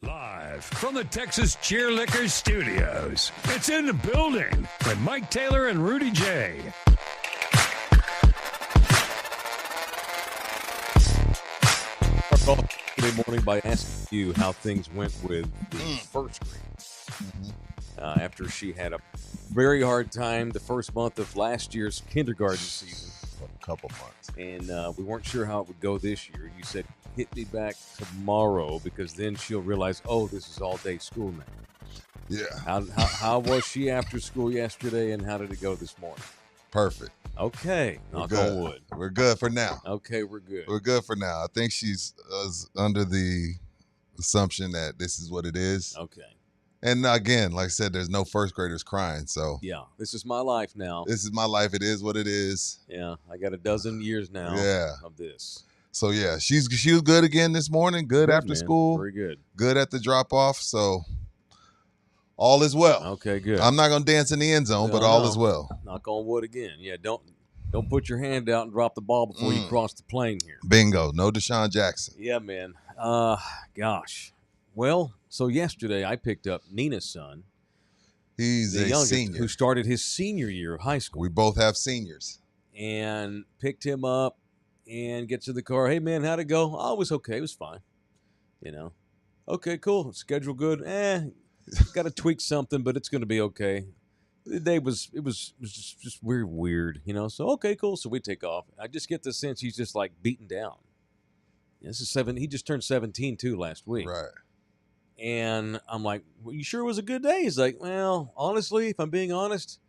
Live from the Texas Cheerlickers Studios, it's In the Building with Mike Taylor and Rudy J. Today morning by asking you how things went with the first grade. After she had a very hard time the first month of last year's kindergarten season. A couple months. And we weren't sure how it would go this year. You said, hit me back tomorrow because then she'll realize, oh, this is all-day school now. Yeah. How was she after school yesterday, and how did it go this morning? Perfect. Okay. Knock on wood. We're good for now. Okay, we're good. We're good for now. I think she's under the assumption that this is what it is. Okay. And again, like I said, there's no first graders crying. So yeah, this is my life now. This is my life. It is what it is. Yeah, I got a dozen years now of this. So yeah, she was good again this morning. Good after school. Very good. Good at the drop off. So all is well. Okay, good. I'm not gonna dance in the end zone, but all is well. Knock on wood again. Yeah, don't put your hand out and drop the ball before you cross the plane here. Bingo. No Deshaun Jackson. Yeah, man. Gosh. Well, so yesterday I picked up Nina's son. He's the a youngest, senior who started his senior year of high school. We both have seniors. And picked him up and get to the car. Hey, man, how'd it go? Oh, it was okay. It was fine. You know. Okay, cool. Schedule good. Got to tweak something, but it's going to be okay. The day was just weird, you know. So okay, cool. So we take off. I just get the sense he's just like beaten down. This is 7. He just turned 17 too last week. Right. And I'm like, well, you sure it was a good day? He's like, well, honestly, if I'm being honest,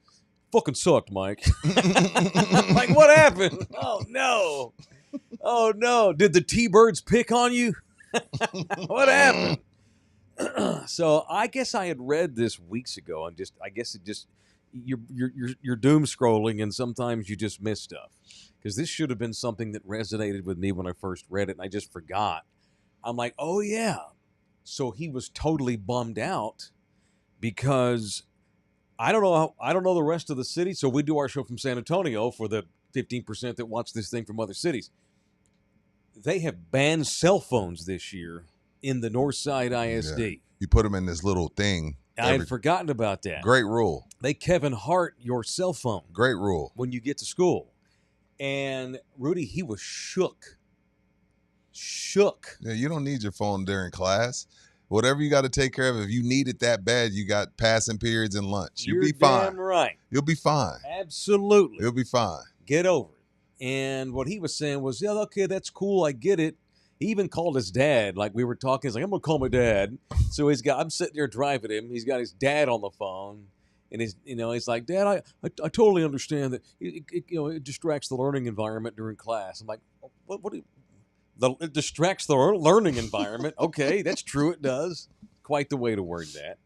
fucking sucked, Mike. I'm like, what happened? Oh no. Did the T-Birds pick on you? What happened? So I guess I had read this weeks ago, and you're doom scrolling, and sometimes you just miss stuff. Because this should have been something that resonated with me when I first read it, and I just forgot. I'm like, oh yeah. So he was totally bummed out because I don't know the rest of the city. So we do our show from San Antonio for the 15% that watch this thing from other cities. They have banned cell phones this year in the Northside ISD. Yeah. You put them in this little thing. I had forgotten about that. Great rule. They Kevin Hart your cell phone. Great rule. When you get to school. And Rudy, he was shook. Yeah, you don't need your phone during class. Whatever you got to take care of, if you need it that bad, you got passing periods and lunch. You'll be fine. Damn right. You'll be fine. Absolutely. You'll be fine. Get over it. And what he was saying was, yeah, okay, that's cool. I get it. He even called his dad. Like we were talking, he's like, I'm going to call my dad. So I'm sitting there driving him. He's got his dad on the phone. And he's like, Dad, I totally understand that it distracts the learning environment during class. I'm like, what it distracts the learning environment. Okay, that's true. It does. Quite the way to word that.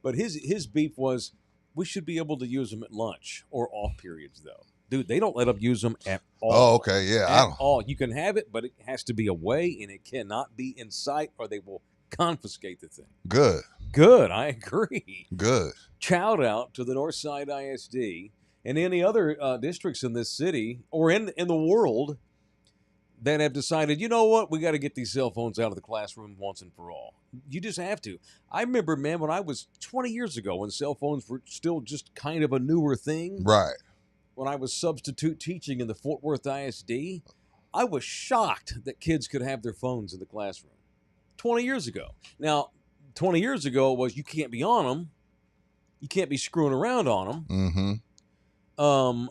But his beef was, we should be able to use them at lunch or off periods, though. Dude, they don't let them use them at all. Oh, okay, yeah. At all. You can have it, but it has to be away, and it cannot be in sight, or they will confiscate the thing. Good. I agree. Good. Shout out to the Northside ISD and any other districts in this city or in the world that have decided, you know what, we got to get these cell phones out of the classroom once and for all. You just have to. I remember, man, when I was 20 years ago, when cell phones were still just kind of a newer thing. Right. When I was substitute teaching in the Fort Worth ISD, I was shocked that kids could have their phones in the classroom. 20 years ago. Now, 20 years ago was you can't be on them. You can't be screwing around on them. Mm-hmm.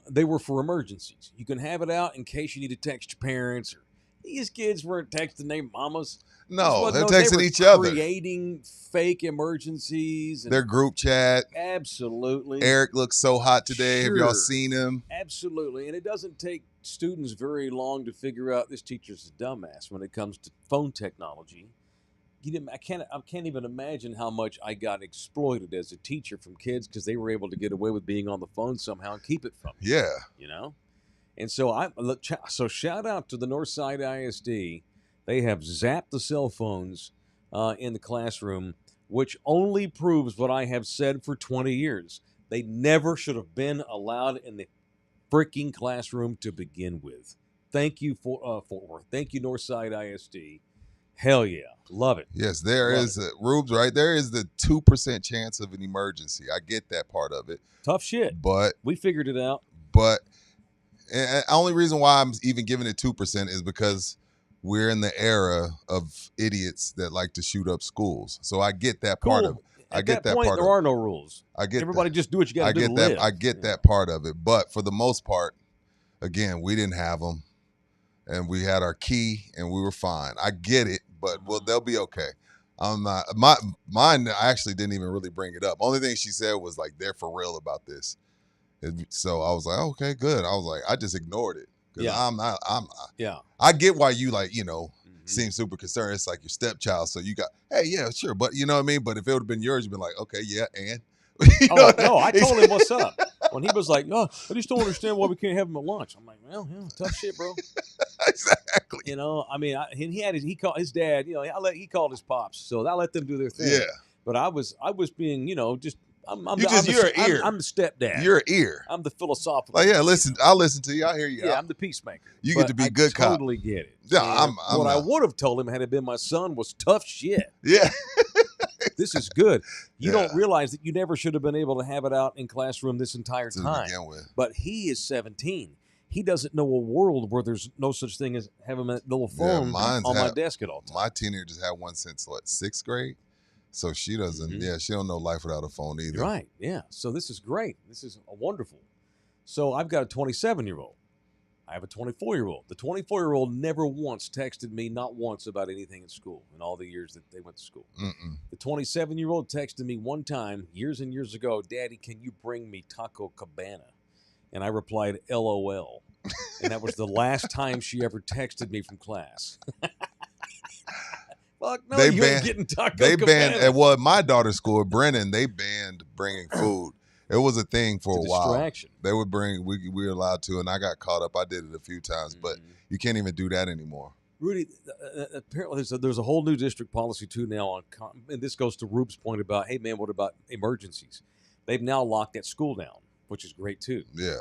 They were for emergencies. You can have it out in case you need to text your parents. Or these kids weren't texting their mamas. No, they're texting each other. Creating fake emergencies. Their group chat. Absolutely. Eric looks so hot today. Sure. Have y'all seen him? Absolutely. And it doesn't take students very long to figure out this teacher's a dumbass when it comes to phone technology. I can't even imagine how much I got exploited as a teacher from kids because they were able to get away with being on the phone somehow and keep it from me. Yeah. You know? And so shout out to the Northside ISD. They have zapped the cell phones in the classroom, which only proves what I have said for 20 years. They never should have been allowed in the freaking classroom to begin with. Thank you, Fort Worth. Thank you, Northside ISD. Hell yeah. Love it. Yes, there is Rubes, right? There is the 2% chance of an emergency. I get that part of it. Tough shit. But we figured it out. But the only reason why I'm even giving it 2% is because we're in the era of idiots that like to shoot up schools. So I get that part of it. At that point, there are no rules. I get everybody just do what you got to do to live. I get that part of it. But for the most part, again, we didn't have them. And we had our key, and we were fine. I get it, but they'll be okay. I'm not. Mine. I actually didn't even really bring it up. Only thing she said was like, "They're for real about this." So I was like, "Okay, good." I was like, I just ignored it because I'm not. I get why you seem super concerned. It's like your stepchild, so you got, hey, yeah, sure, but you know what I mean. But if it would have been yours, you'd be like, okay, yeah, and. No, I told him what's up. When he was like, "Oh, I just don't understand why we can't have him at lunch." I'm like, "Well, yeah, tough shit, bro." Exactly. I mean, he called his dad. He called his pops, so I let them do their thing. Yeah. But I was being, just. I'm you're an ear. I'm the stepdad. You're an ear. I'm the philosophical. Like, yeah, listen. I'll listen to you. I'll hear you. Yeah, I'm the peacemaker. You get to be good cop. I totally get it. Yeah, what I would have told him had it been my son was tough shit. Yeah. This is good. You don't realize that you never should have been able to have it out in classroom this entire time. To begin with. But he is 17. He doesn't know a world where there's no such thing as having a little phone on my desk at all times. My teenagers had one since, 6th grade? So she doesn't, she don't know life without a phone either. Right, yeah. So this is great. This is wonderful. So I've got a 27-year-old. I have a 24-year-old. The 24-year-old never once texted me, not once, about anything at school in all the years that they went to school. Mm-mm. The 27-year-old texted me one time, years and years ago, "Daddy, can you bring me Taco Cabana?" And I replied, "LOL." And that was the last time she ever texted me from class. Fuck no, you ain't getting Taco Cabana. They banned, at my daughter's school, Brennan, they banned bringing food. It was a thing for a while. Distraction. They would bring, we were allowed to, and I got caught up. I did it a few times, but you can't even do that anymore. Rudy, apparently there's a whole new district policy too now and this goes to Rube's point about, hey man, what about emergencies? They've now locked that school down, which is great too. Yeah.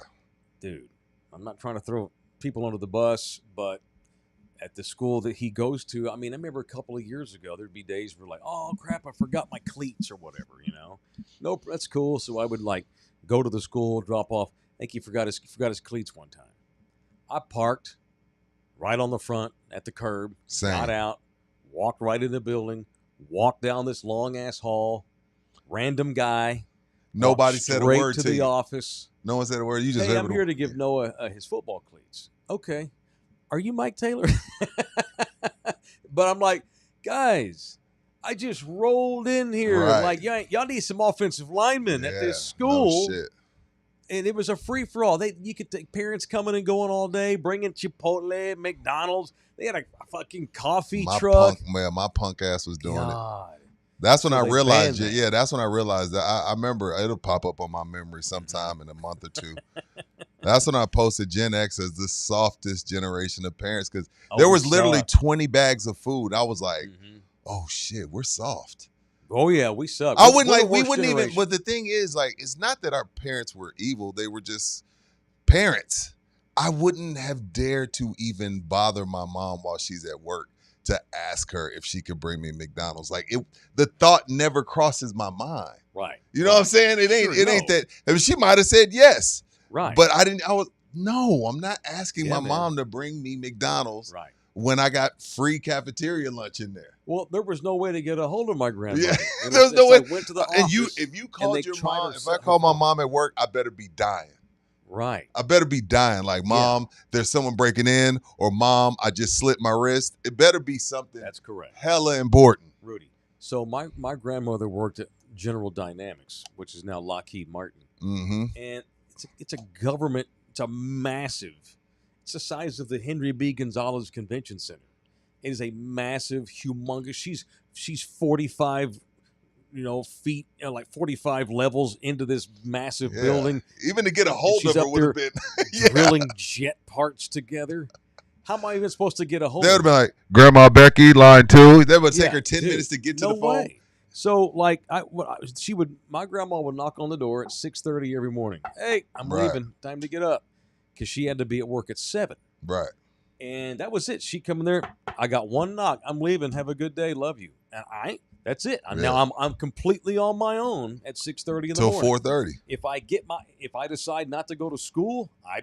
Dude, I'm not trying to throw people under the bus, but at the school that he goes to, I mean, I remember a couple of years ago, there'd be days where like, oh crap, I forgot my cleats or whatever, Nope, that's cool. So I would go to the school, drop off. I think he forgot his cleats one time. I parked right on the front at the curb, got out, walked right in the building, walked down this long ass hall, random guy. Nobody said a word to the office. No one said a word. You just, hey, I'm here to give Noah his football cleats. Okay. Are you Mike Taylor? But I'm like, guys, I just rolled in here. Right. Like, y'all need some offensive linemen at this school. No shit. And it was a free-for-all. You could take parents coming and going all day, bringing Chipotle, McDonald's. They had a fucking coffee truck. My punk ass was doing it. That's when I realized, that's when I realized that I remember it'll pop up on my memory sometime in a month or two. That's when I posted Gen X as the softest generation of parents because there was literally 20 bags of food. I was like, oh shit, we're soft. Oh yeah, we suck. We wouldn't even, but the thing is, it's not that our parents were evil. They were just parents. I wouldn't have dared to even bother my mom while she's at work to ask her if she could bring me McDonald's. The thought never crosses my mind. Right. You know what I'm saying? It ain't that. I mean, she might have said yes. Right. But I'm not asking my mom to bring me McDonald's when I got free cafeteria lunch in there. Well, there was no way to get a hold of my grandmother. Yeah. There was no way. I went to the office. And if you called your mom, if I called my mom at work, I better be dying. Right. I better be dying. Like, Mom, there's someone breaking in, or Mom, I just slit my wrist. It better be something. That's correct. Hella important. Rudy. So my grandmother worked at General Dynamics, which is now Lockheed Martin. Mm-hmm. And it's a government. It's a massive. It's the size of the Henry B. Gonzalez Convention Center. It is a massive, humongous. She's 45. Feet, 45 levels into this massive building. Even to get a hold of her would have been drilling jet parts together. How am I even supposed to get a hold of her? They would have been like, Grandma Becky, line 2. That would take her 10 minutes to get to the phone. Way. So, my grandma would knock on the door at 6:30 every morning. Hey, I'm leaving. Time to get up. Because she had to be at work at 7. Right. And that was it. She come in there. I got one knock. I'm leaving. Have a good day. Love you. And that's it. Now I'm completely on my own at 6:30 in the morning. Till 4:30. If I decide not to go to school, I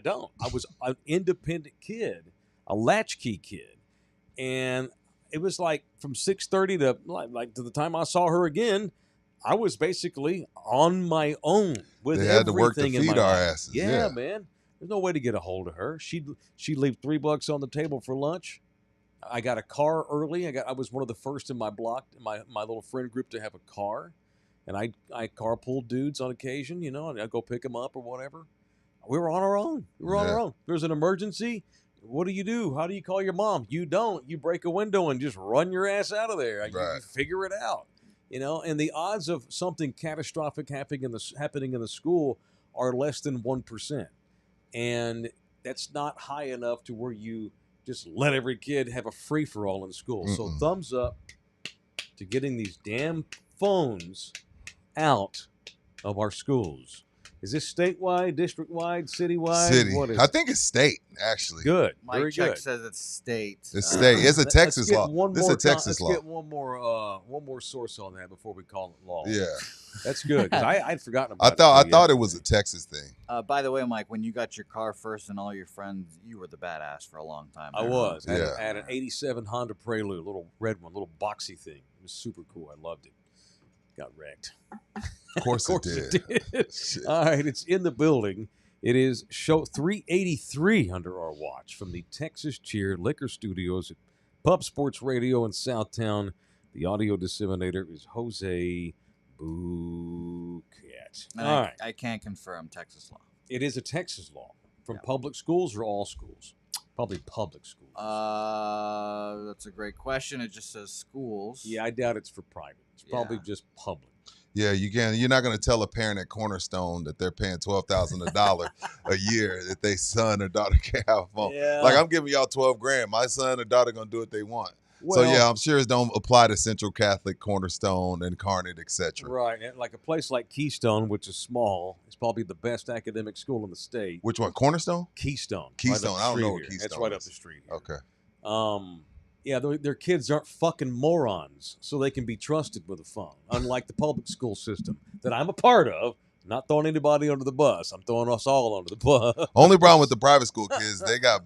don't. I was an independent kid, a latchkey kid, and it was like from 6:30 to like to the time I saw her again, I was basically on my own with They had to work to everything in feed my our life. asses. Yeah, man. There's no way to get a hold of her. She'd leave $3 on the table for lunch. I got a car early. I was one of the first in my block, my little friend group, to have a car, and I carpool dudes on occasion, and I'd go pick them up or whatever. We were on our own. On our own. There's an emergency. What do? How do you call your mom? You don't. You break a window and just run your ass out of there. You figure it out. And the odds of something catastrophic happening in the school are less than 1%. And that's not high enough to where you just let every kid have a free-for-all in school. So thumbs up to getting these damn phones out of our schools. Is this statewide, district-wide, citywide? City. What is I think it's state, actually. Good. My Very check good. says it's state. It's state. It's a Texas law. This is a Texas law. Let's get one more source on that before we call it law. Yeah. That's good. 'Cause I'd forgotten about it. I thought it was a Texas thing. By the way, Mike, when you got your car first and all your friends, you were the badass for a long time. I was. I Yeah. had an 87 Honda Prelude, little red one, little boxy thing. It was super cool. I loved it. Got wrecked. Of course it did. Shit. All right, it's in the building. It is show 383 under our watch from the Texas Cheer Liquor Studios at Pub Sports Radio in Southtown. The audio disseminator is Jose Bouquet. All right. I can't confirm Texas law. It is a Texas law. From public schools or all schools? Probably public schools. That's a great question. It just says schools. Yeah, I doubt it's for private. It's probably just public. Yeah, you're not going to tell a parent at Cornerstone that they're paying $12,000 a year that their son or daughter can't have a phone. Yeah. Like, I'm giving y'all $12,000. My son or daughter going to do what they want. Well, So, yeah, I'm sure it don't apply to Central Catholic, Cornerstone, Incarnate, etc. Right. And like a place like Keystone, which is small, is probably the best academic school in the state. Which one, Cornerstone? Keystone. Keystone. Right I up the don't know street what here. Keystone That's right is. up the street here. Okay. Yeah, their kids aren't fucking morons, so they can be trusted with a phone, unlike the public school system that I'm a part of. Not throwing anybody under the bus. I'm throwing us all under the bus. Only problem with the private school kids, they got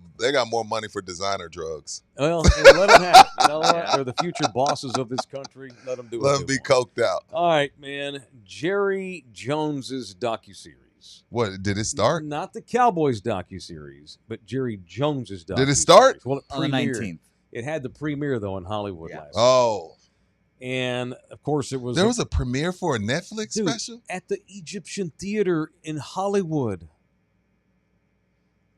more money for designer drugs. Well, let them have it. You know what? They're the future bosses of this country. Let them do it. Let them be coked out. All right, man. Jerry Jones's docuseries. What, did it start? Not the Cowboys docuseries, but Jerry Jones's docuseries. Did it start? Well, it On the premiered. 19th. It had the premiere, though, in Hollywood last night. Oh. And, of course, it was... There was a premiere for a Netflix Dude, special? at the Egyptian Theater in Hollywood.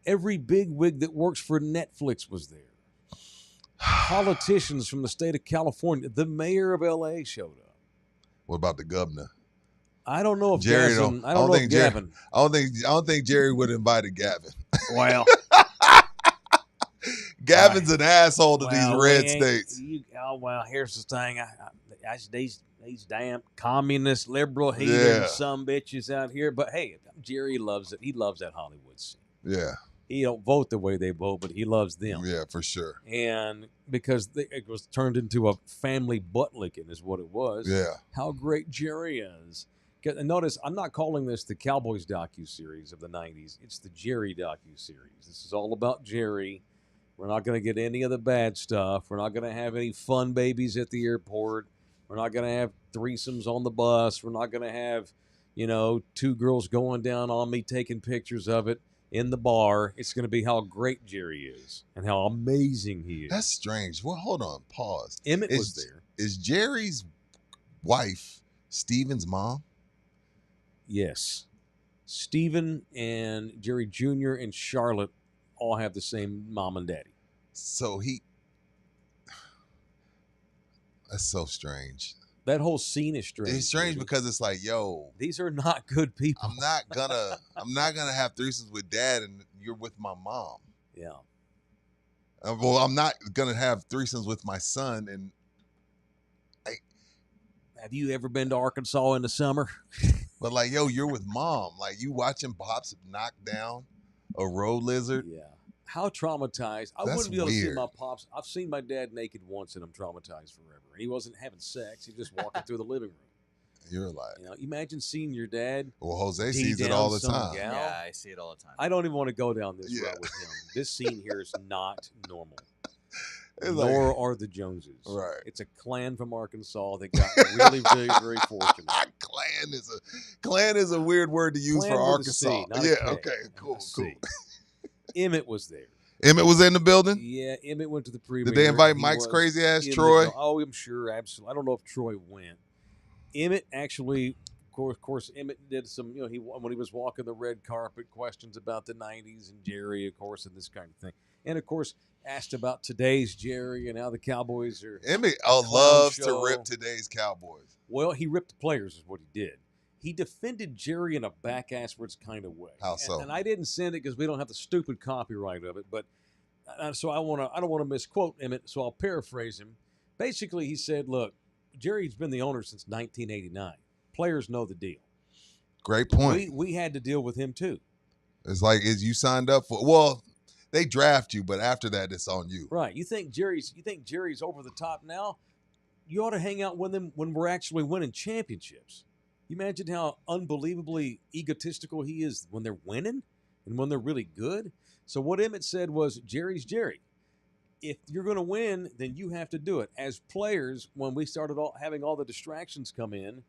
Every bigwig that works for Netflix was there. Politicians from the state of California. The mayor of L.A. showed up. What about the governor? I don't know if Jerry Gavin... I don't think Gavin... I don't think Jerry would have invited Gavin. Well... Gavin's an asshole to these red states. Here's the thing. These damn communist, liberal, heathen some bitches out here. But hey, Jerry loves it. He loves that Hollywood scene. Yeah. He don't vote the way they vote, but he loves them. Yeah, for sure. And because it was turned into a family butt licking is what it was. Yeah. How great Jerry is. And notice, I'm not calling this the Cowboys docuseries of the 90s. It's the Jerry docuseries. This is all about Jerry. We're not going to get any of the bad stuff. We're not going to have any fun babies at the airport. We're not going to have threesomes on the bus. We're not going to have, two girls going down on me taking pictures of it in the bar. It's going to be how great Jerry is and how amazing he is. That's strange. Well, hold on. Pause. Emmitt was there. Is Jerry's wife Steven's mom? Yes. Steven and Jerry Jr. and Charlotte all have the same mom and daddy. So that's so strange. That whole scene is strange. It's strange because it's like, yo, these are not good people. I'm not gonna have threesomes with dad and you're with my mom. Yeah. Well, I'm not gonna have threesomes with my son. And have you ever been to Arkansas in the summer? But like, yo, you're with mom. Like, you watching Pops knock down a road lizard. Yeah. How traumatized. I That's wouldn't be able to see weird. my pops. I've seen my dad naked once, and I'm traumatized forever. And he wasn't having sex. He was just walking through the living room. You're like, Imagine seeing your dad. well, Jose D sees it down all the some time. gal. Yeah, I see it all the time. I don't even want to go down this Yeah. route with him. This scene here is not normal. It's like- Nor are the Joneses. Right. It's a clan from Arkansas that got really, very, very fortunate. Clan is a weird word to use Clan for with a Arkansas. C, not a Yeah, K. okay, cool, A cool. C. Emmitt was there. Emmitt was in the building. Yeah, Emmitt went to the premiere. Did they invite He Mike's was crazy ass in the Troy? Oh, I'm sure, absolutely. I don't know if Troy went. Emmitt actually, of course, Emmitt did some. When he was walking the red carpet, questions about the '90s and Jerry, of course, and this kind of thing, and of course, asked about today's Jerry and how the Cowboys are. Emmitt clown loves show. to rip today's Cowboys. Well, he ripped the players, is what he did. He defended Jerry in a back-asswards kind of way. How so? And I didn't send it because we don't have the stupid copyright of it. But so I don't want to misquote Emmitt, so I'll paraphrase him. Basically, he said, "Look, Jerry's been the owner since 1989. Players know the deal. Great point. We had to deal with him too. It's like, is you signed up for? Well, they draft you, but after that, it's on you. Right? You think Jerry's over the top now? You ought to hang out with him when we're actually winning championships. You imagine how unbelievably egotistical he is when they're winning and when they're really good. So what Emmitt said was, Jerry's Jerry. If you're going to win, then you have to do it. As players, when we started having all the distractions come in,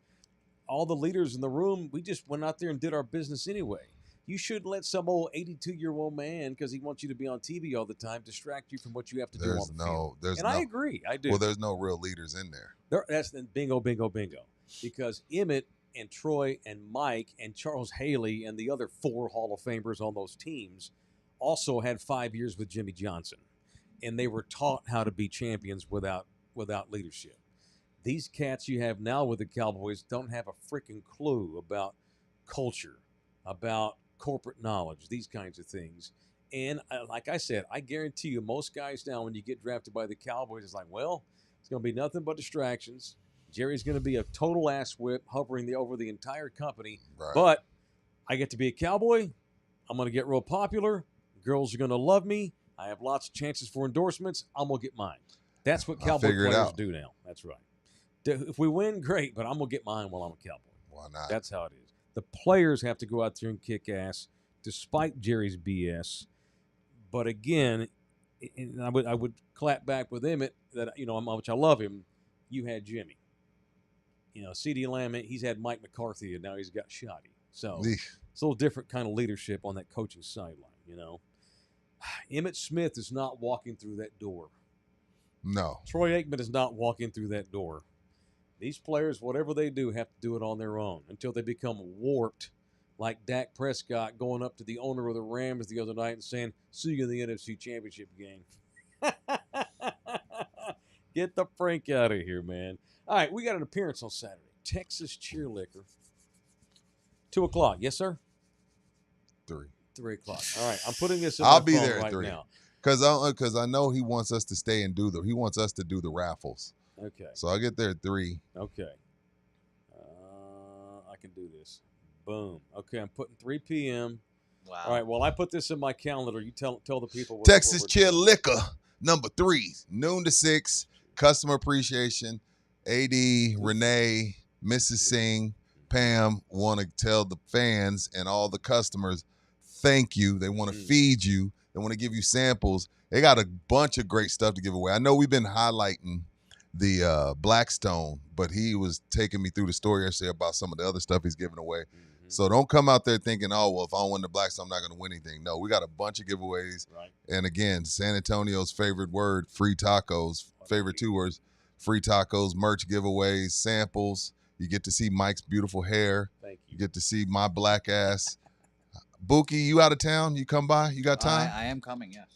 all the leaders in the room, we just went out there and did our business anyway. You shouldn't let some old 82-year-old man, because he wants you to be on TV all the time, distract you from what you have to do on the field. I agree. I do. Well, there's no real leaders in there. That's bingo, bingo, bingo. Because Emmitt and Troy and Mike and Charles Haley and the other 4 Hall of Famers on those teams also had 5 years with Jimmy Johnson. And they were taught how to be champions without leadership. These cats you have now with the Cowboys don't have a freaking clue about culture, about corporate knowledge, these kinds of things. And like I said, I guarantee you most guys now when you get drafted by the Cowboys, it's like, well, it's going to be nothing but distractions. Jerry's going to be a total ass whip hovering over the entire company. Right. But I get to be a Cowboy. I'm going to get real popular. Girls are going to love me. I have lots of chances for endorsements. I'm going to get mine. That's what Cowboy players do now. That's right. If we win, great, but I'm going to get mine while I'm a Cowboy. Why not? That's how it is. The players have to go out there and kick ass despite Jerry's BS. But again, and I would clap back with Emmitt that, how much I love him. You had Jimmy. CeeDee Lamb, he's had Mike McCarthy, and now he's got Shoddy. So it's a little different kind of leadership on that coaching sideline, Emmitt Smith is not walking through that door. No. Troy Aikman is not walking through that door. These players, whatever they do, have to do it on their own until they become warped, like Dak Prescott going up to the owner of the Rams the other night and saying, "See you in the NFC Championship game." Get the Frank out of here, man. All right, we got an appearance on Saturday. Texas Cheer Liquor. 2:00. Yes, sir? 3. 3 o'clock. All right, I'm putting this in I'll my be phone there at right 3. now. Because I know he wants us to stay and he wants us to do the raffles. Okay. So I'll get there at 3. Okay. I can do this. Boom. Okay, I'm putting 3 p.m. Wow. All right, well, I put this in my calendar. You tell the people. Texas what we're Cheer doing. Liquor, number 3, noon to 6, customer appreciation. AD, Renee, Mrs. Singh, Pam want to tell the fans and all the customers, thank you. They want to feed you. They want to give you samples. They got a bunch of great stuff to give away. I know we've been highlighting the Blackstone, but he was taking me through the story yesterday about some of the other stuff he's giving away. So don't come out there thinking, oh, well, if I don't win the Blackstone, I'm not going to win anything. No, we got a bunch of giveaways. Right. And again, San Antonio's favorite word, free tacos. Favorite 2 words, free tacos, merch giveaways, samples. You get to see Mike's beautiful hair. Thank you. You get to see my black ass. Bookie, you out of town? You come by? You got time? I am coming, yes.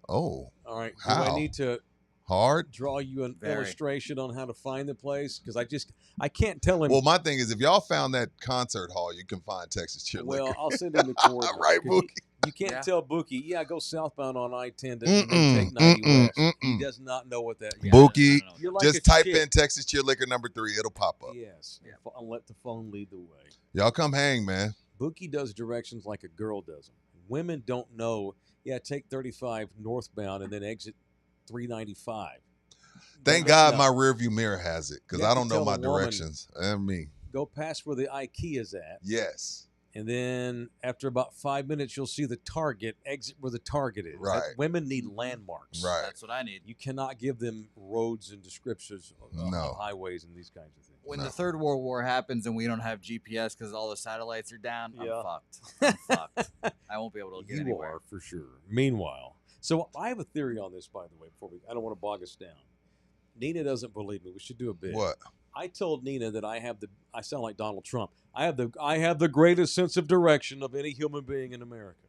Oh. All right. How? Do I need to Hard? draw you an Very. illustration on how to find the place? Because I can't tell him. Well, my thing is, if y'all found that concert hall, you can find Texas Cheer Liquor. Well, I'll send him the coordinates. Right, 'Cause Bookie? You can't Yeah. tell Bookie, go southbound on I-10 and then take 90 West. He does not know what that is. Yeah, Bookie, I don't know. You're like just a type chick. in Texas Cheer Liquor number 3. It'll pop up. Yes. I'll let the phone lead the way. Y'all come hang, man. Bookie does directions like a girl does them. Women don't know Yeah, take 35 northbound and then exit 395. Thank No, God no. my rearview mirror has it because You have I to don't know tell my the woman- directions. And me. Go past where the IKEA's at. Yes. And then after about 5 minutes, you'll see the Target. Exit where the Target is. Right. Women need landmarks. Right. That's what I need. You cannot give them roads and descriptions of No. highways and these kinds of things. When No. the Third World War happens and we don't have GPS because all the satellites are down, Yeah. I'm fucked. I'm fucked. I won't be able to get You anywhere. are for sure. Meanwhile, so I have a theory on this, by the way. I don't want to bog us down. Nina doesn't believe me. We should do a bit. What? I told Nina that I sound like Donald Trump. I have the greatest sense of direction of any human being in America.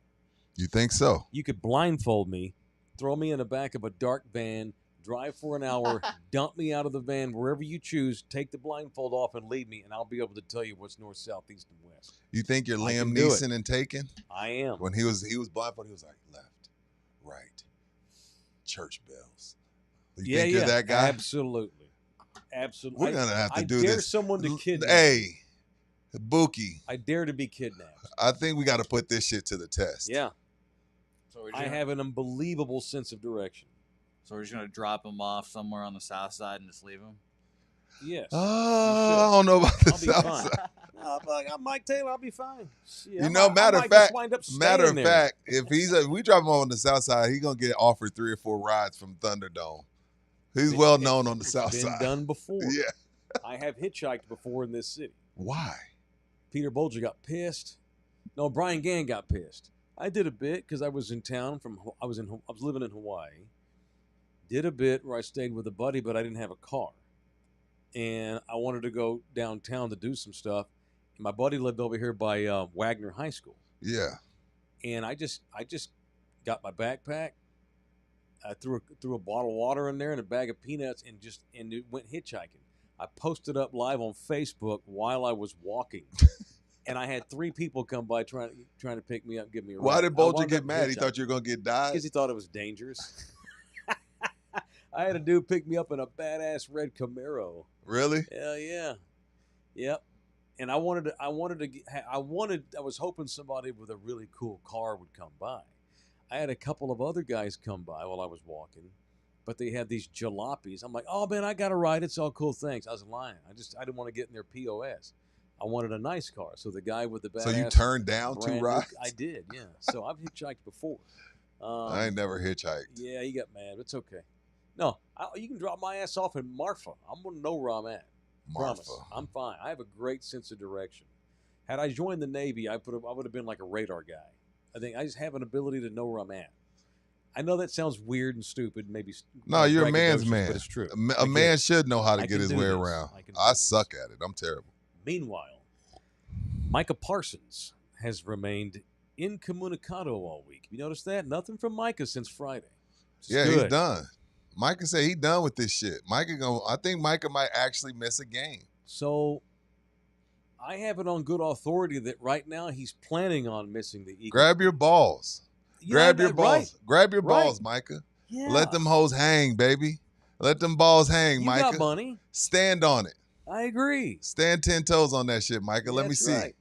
You think so? You could blindfold me, throw me in the back of a dark van, drive for an hour, dump me out of the van wherever you choose, take the blindfold off and leave me, and I'll be able to tell you what's north, south, east, and west. You think you're I Liam can do Neeson and Taken? I am. When he was blindfolded, he was like left, right, church bells. You think you're that guy? Absolutely. We're gonna have to I do dare this. someone to kidnap. Hey, Buki, I dare to be kidnapped. I think we got to put this shit to the test. Yeah. So we're I have an unbelievable sense of direction. So we're just gonna drop him off somewhere on the south side and just leave him. Yes. I don't know about the I'll be south fine. side. I'm Mike Taylor. I'll be fine. You know, matter of fact, if we drop him on the south side, he's gonna get offered 3 or 4 rides from Thunderdome. He's well known on the south been side. Done before. Yeah. I have hitchhiked before in this city. Why? Peter Bolger got pissed. No, Brian Gann got pissed. I did a bit because I was in town I was living in Hawaii. Did a bit where I stayed with a buddy, but I didn't have a car, and I wanted to go downtown to do some stuff. And my buddy lived over here by Wagner High School. Yeah. And I just got my backpack. I threw a bottle of water in there and a bag of peanuts and it went hitchhiking. I posted up live on Facebook while I was walking, and I had 3 people come by trying to pick me up, give me a ride. Why did Bolger get mad? He thought you were gonna get died. Because he thought it was dangerous. I had a dude pick me up in a badass red Camaro. Really? Hell yeah, yep. And I was hoping somebody with a really cool car would come by. I had a couple of other guys come by while I was walking, but they had these jalopies. I'm like, oh man, I got a ride. It's all cool. Thanks. I was lying. I didn't want to get in their POS. I wanted a nice car. So the guy with the badass. So you turned down 2 rides? I did. Yeah. So I've hitchhiked before. I ain't never hitchhiked. Yeah, he got mad. It's okay. No, you can drop my ass off in Marfa. I'm gonna know where I'm at. Promise. I'm fine. I have a great sense of direction. Had I joined the Navy, I would have been like a radar guy. I think I just have an ability to know where I'm at. I know that sounds weird and stupid. Maybe no, you're a man's man. But it's true. A man should know how to get his way this. around. I I suck at it. I'm terrible. Meanwhile, Micah Parsons has remained incommunicado all week. You notice that? Nothing from Micah since Friday. Yeah, he's done. Micah said he done with this shit. I think Micah might actually miss a game. So I have it on good authority that right now he's planning on missing the Eagles. Grab your balls. Grab your balls. Right. Grab your balls, Micah. Yeah. Let them hoes hang, baby. Let them balls hang, You Micah. got money. Stand on it. I agree. Stand 10 toes on that shit, Micah. Let me That's see. right.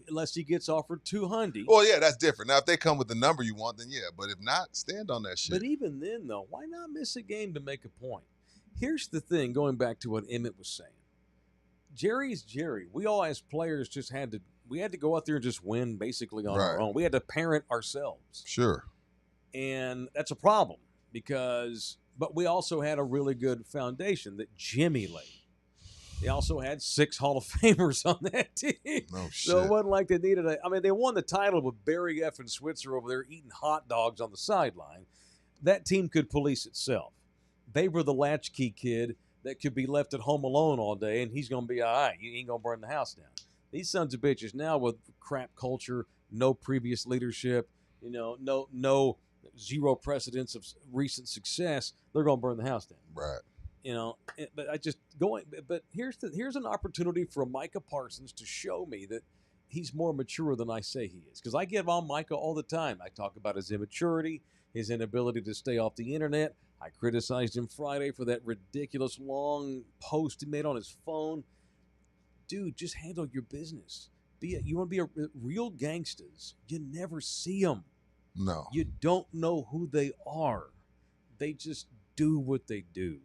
Unless he gets offered $200. Well, yeah, that's different. Now, if they come with the number you want, then yeah. But if not, stand on that shit. But even then, though, why not miss a game to make a point? Here's the thing, going back to what Emmitt was saying. Jerry's Jerry. We all, as players, had to go out there and just win basically on our own. We had to parent ourselves. Sure. And that's a problem but we also had a really good foundation that Jimmy laid. They also had 6 Hall of Famers on that team. No shit. So it wasn't like they needed they won the title with Barry F. and Switzer over there eating hot dogs on the sideline. That team could police itself. They were the latchkey kid that could be left at home alone all day, and he's going to be all right. He ain't going to burn the house down. These sons of bitches now with crap culture, no previous leadership, no zero precedence of recent success, they're going to burn the house down. Right. But here's an opportunity for Micah Parsons to show me that he's more mature than I say he is. Because I get on Micah all the time. I talk about his immaturity, his inability to stay off the internet. I criticized him Friday for that ridiculous long post he made on his phone. Dude, just handle your business. You want to be a real gangsters. You never see them. No. You don't know who they are. They just do what they do.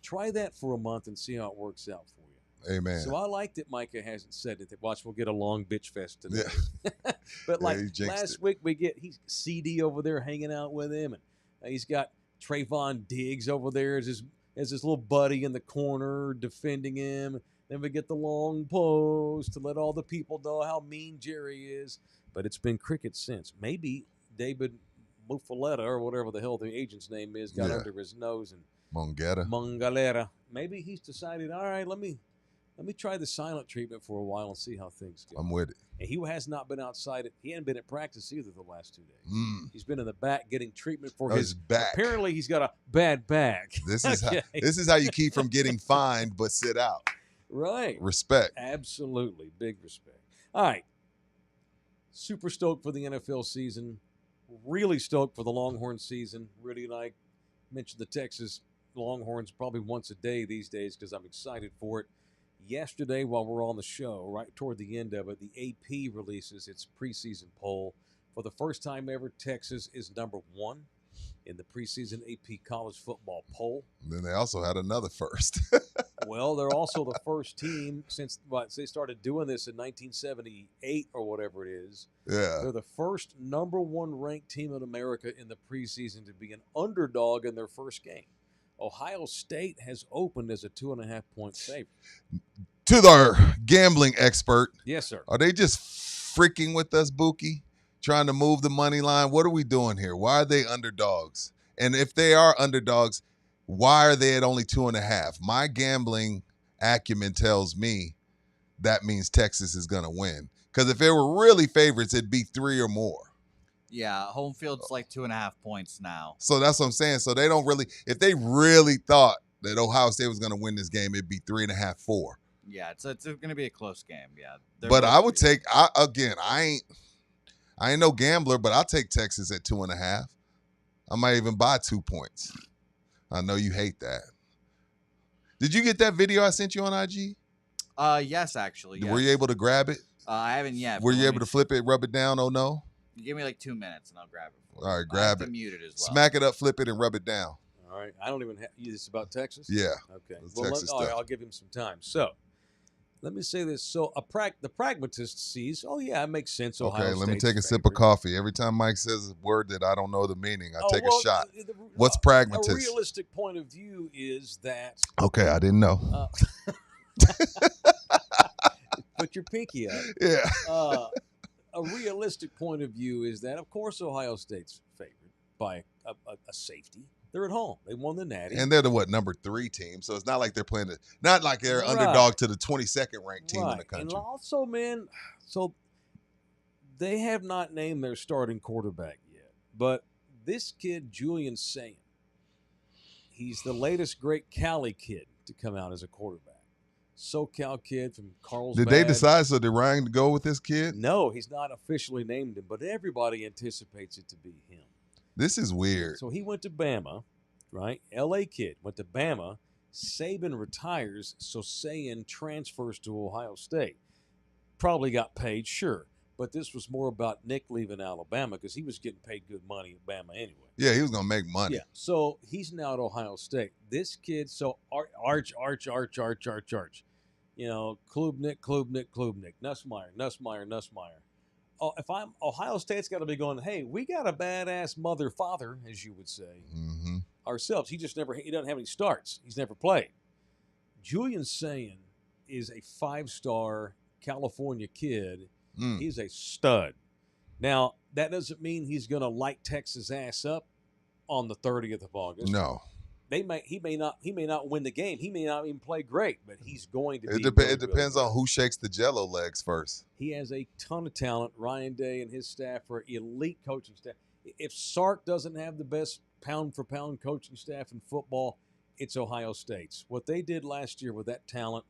Try that for a month and see how it works out for you. Amen. So I like that Micah hasn't said it. That watch, we'll get a long bitch fest today. Yeah. But Yeah, like he jinxed last it. week, he's CD over there hanging out with him, and he's got Trayvon Diggs over there as his little buddy in the corner defending him. Then we get the long post to let all the people know how mean Jerry is. But it's been cricket since. Maybe David Muffaletta or whatever the hell the agent's name is got under his nose and Mongalera. Maybe he's decided, all right, let me try the silent treatment for a while and see how things go. I'm with it. And he has not been outside. He hadn't been at practice either the last 2 days. Mm. He's been in the back getting treatment for his back. Apparently, he's got a bad back. This is how you keep from getting fined but sit out. Right. Respect. Absolutely. Big respect. All right. Super stoked for the NFL season. Really stoked for the Longhorn season. Rudy and I mentioned the Texas Longhorns probably once a day these days because I'm excited for it. Yesterday, while we're on the show, right toward the end of it, the AP releases its preseason poll. For the first time ever, Texas is number 1 in the preseason AP college football poll. And then they also had another first. Well, they're also the first team since they started doing this in 1978 or whatever it is. Yeah. They're the first number 1 ranked team in America in the preseason to be an underdog in their first game. Ohio State has opened as a 2.5-point favorite. To our gambling expert. Yes, sir. Are they just freaking with us, Buki? Trying to move the money line? What are we doing here? Why are they underdogs? And if they are underdogs, why are they at only 2.5? My gambling acumen tells me that means Texas is going to win. Because if they were really favorites, it'd be 3 or more. Yeah, home field's like 2.5 points now. So that's what I'm saying. So they don't really, if they really thought that Ohio State was going to win this game, it'd be 3.5, 4. Yeah, it's going to be a close game. Yeah, but I would take. I ain't no gambler, but I'll take Texas at 2.5. I might even buy 2 points. I know you hate that. Did you get that video I sent you on IG? Yes, actually. Yes. Were you able to grab it? I haven't yet. Were you able to flip it, rub it down? Oh no. You give me like 2 minutes and I'll grab it. For you. All right, grab it. Mute it as well. Smack it up, flip it, and rub it down. All right. I don't even have this about Texas? Yeah. Okay. It's Well, Texas all right, stuff. I'll give him some time. So, let me say this. So, the pragmatist sees, oh, yeah, it makes sense. Ohio Okay, let me State's take a sip of favorite. coffee. Every time Mike says a word that I don't know the meaning, I take well, a shot. the- What's A pragmatist? realistic point of view is that Okay, I didn't know. put your pinky up. Yeah. A realistic point of view is that, of course, Ohio State's favored by a safety. They're at home. They won the Natty. And they're the number 3 team. So it's not like they're playing not like they're Right. underdog to the 22nd ranked team in the Right. country. And also, man, so they have not named their starting quarterback yet. But this kid, Julian Sayin, he's the latest great Cali kid to come out as a quarterback. SoCal kid from Carlsbad. Did they decide? So did Ryan go with this kid? No, he's not officially named him, but everybody anticipates it to be him. This is weird. So he went to Bama, right? L.A. kid went to Bama. Saban retires, so Sayin transfers to Ohio State. Probably got paid, sure. But this was more about Nick leaving Alabama because he was getting paid good money at Bama anyway. Yeah, he was going to make money. Yeah, so he's now at Ohio State. This kid, so Arch. You know, Klubnik, Nussmeier. Oh, if I'm Ohio State's got to be going, hey, we got a badass mother father, as you would say, Mm-hmm. ourselves. He doesn't have any starts. He's never played. Julian Sayin is a 5-star California kid. Mm. He's a stud. Now, that doesn't mean he's going to light Texas ass up on the 30th of August. No. He may not win the game. He may not even play great, but he's going to be. It depends on who shakes the Jello legs first. He has a ton of talent. Ryan Day and his staff are elite coaching staff. If Sark doesn't have the best pound-for-pound coaching staff in football, it's Ohio State's. What they did last year with that talent,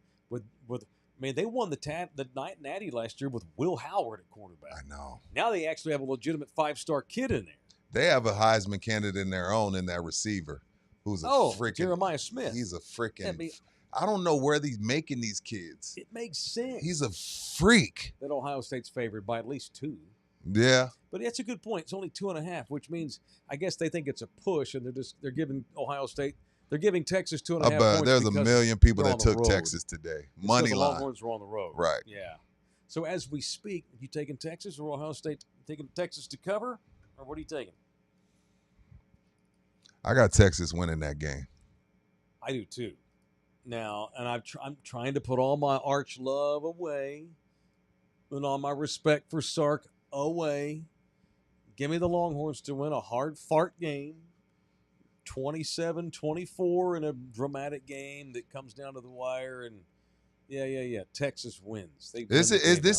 they won the Natty last year with Will Howard at quarterback. I know. Now they actually have a legitimate 5-star kid in there. They have a Heisman candidate in their own in that receiver, who's a freaking Jeremiah Smith. He's a freaking. Yeah, I don't know where he's making these kids. it makes sense. He's a freak. That Ohio State's favored by at least 2. Yeah. But that's a good point. It's only 2.5, which means I guess they think it's a push, and they're giving Ohio State, they're giving Texas 2.5 I bet points. there's a because million people they're that on the took road. Texas today. It's Money 'cause the line. Longhorns were on the road. Right. Yeah. So as we speak, you taking Texas or Ohio State? Taking Texas to cover, or what are you taking? I got Texas winning that game. I do too. Now, and I'm trying to put all my arch love away and all my respect for Sark away. Give me the Longhorns to win a hard fart game, 27-24 in a dramatic game that comes down to the wire. And yeah. Texas wins. This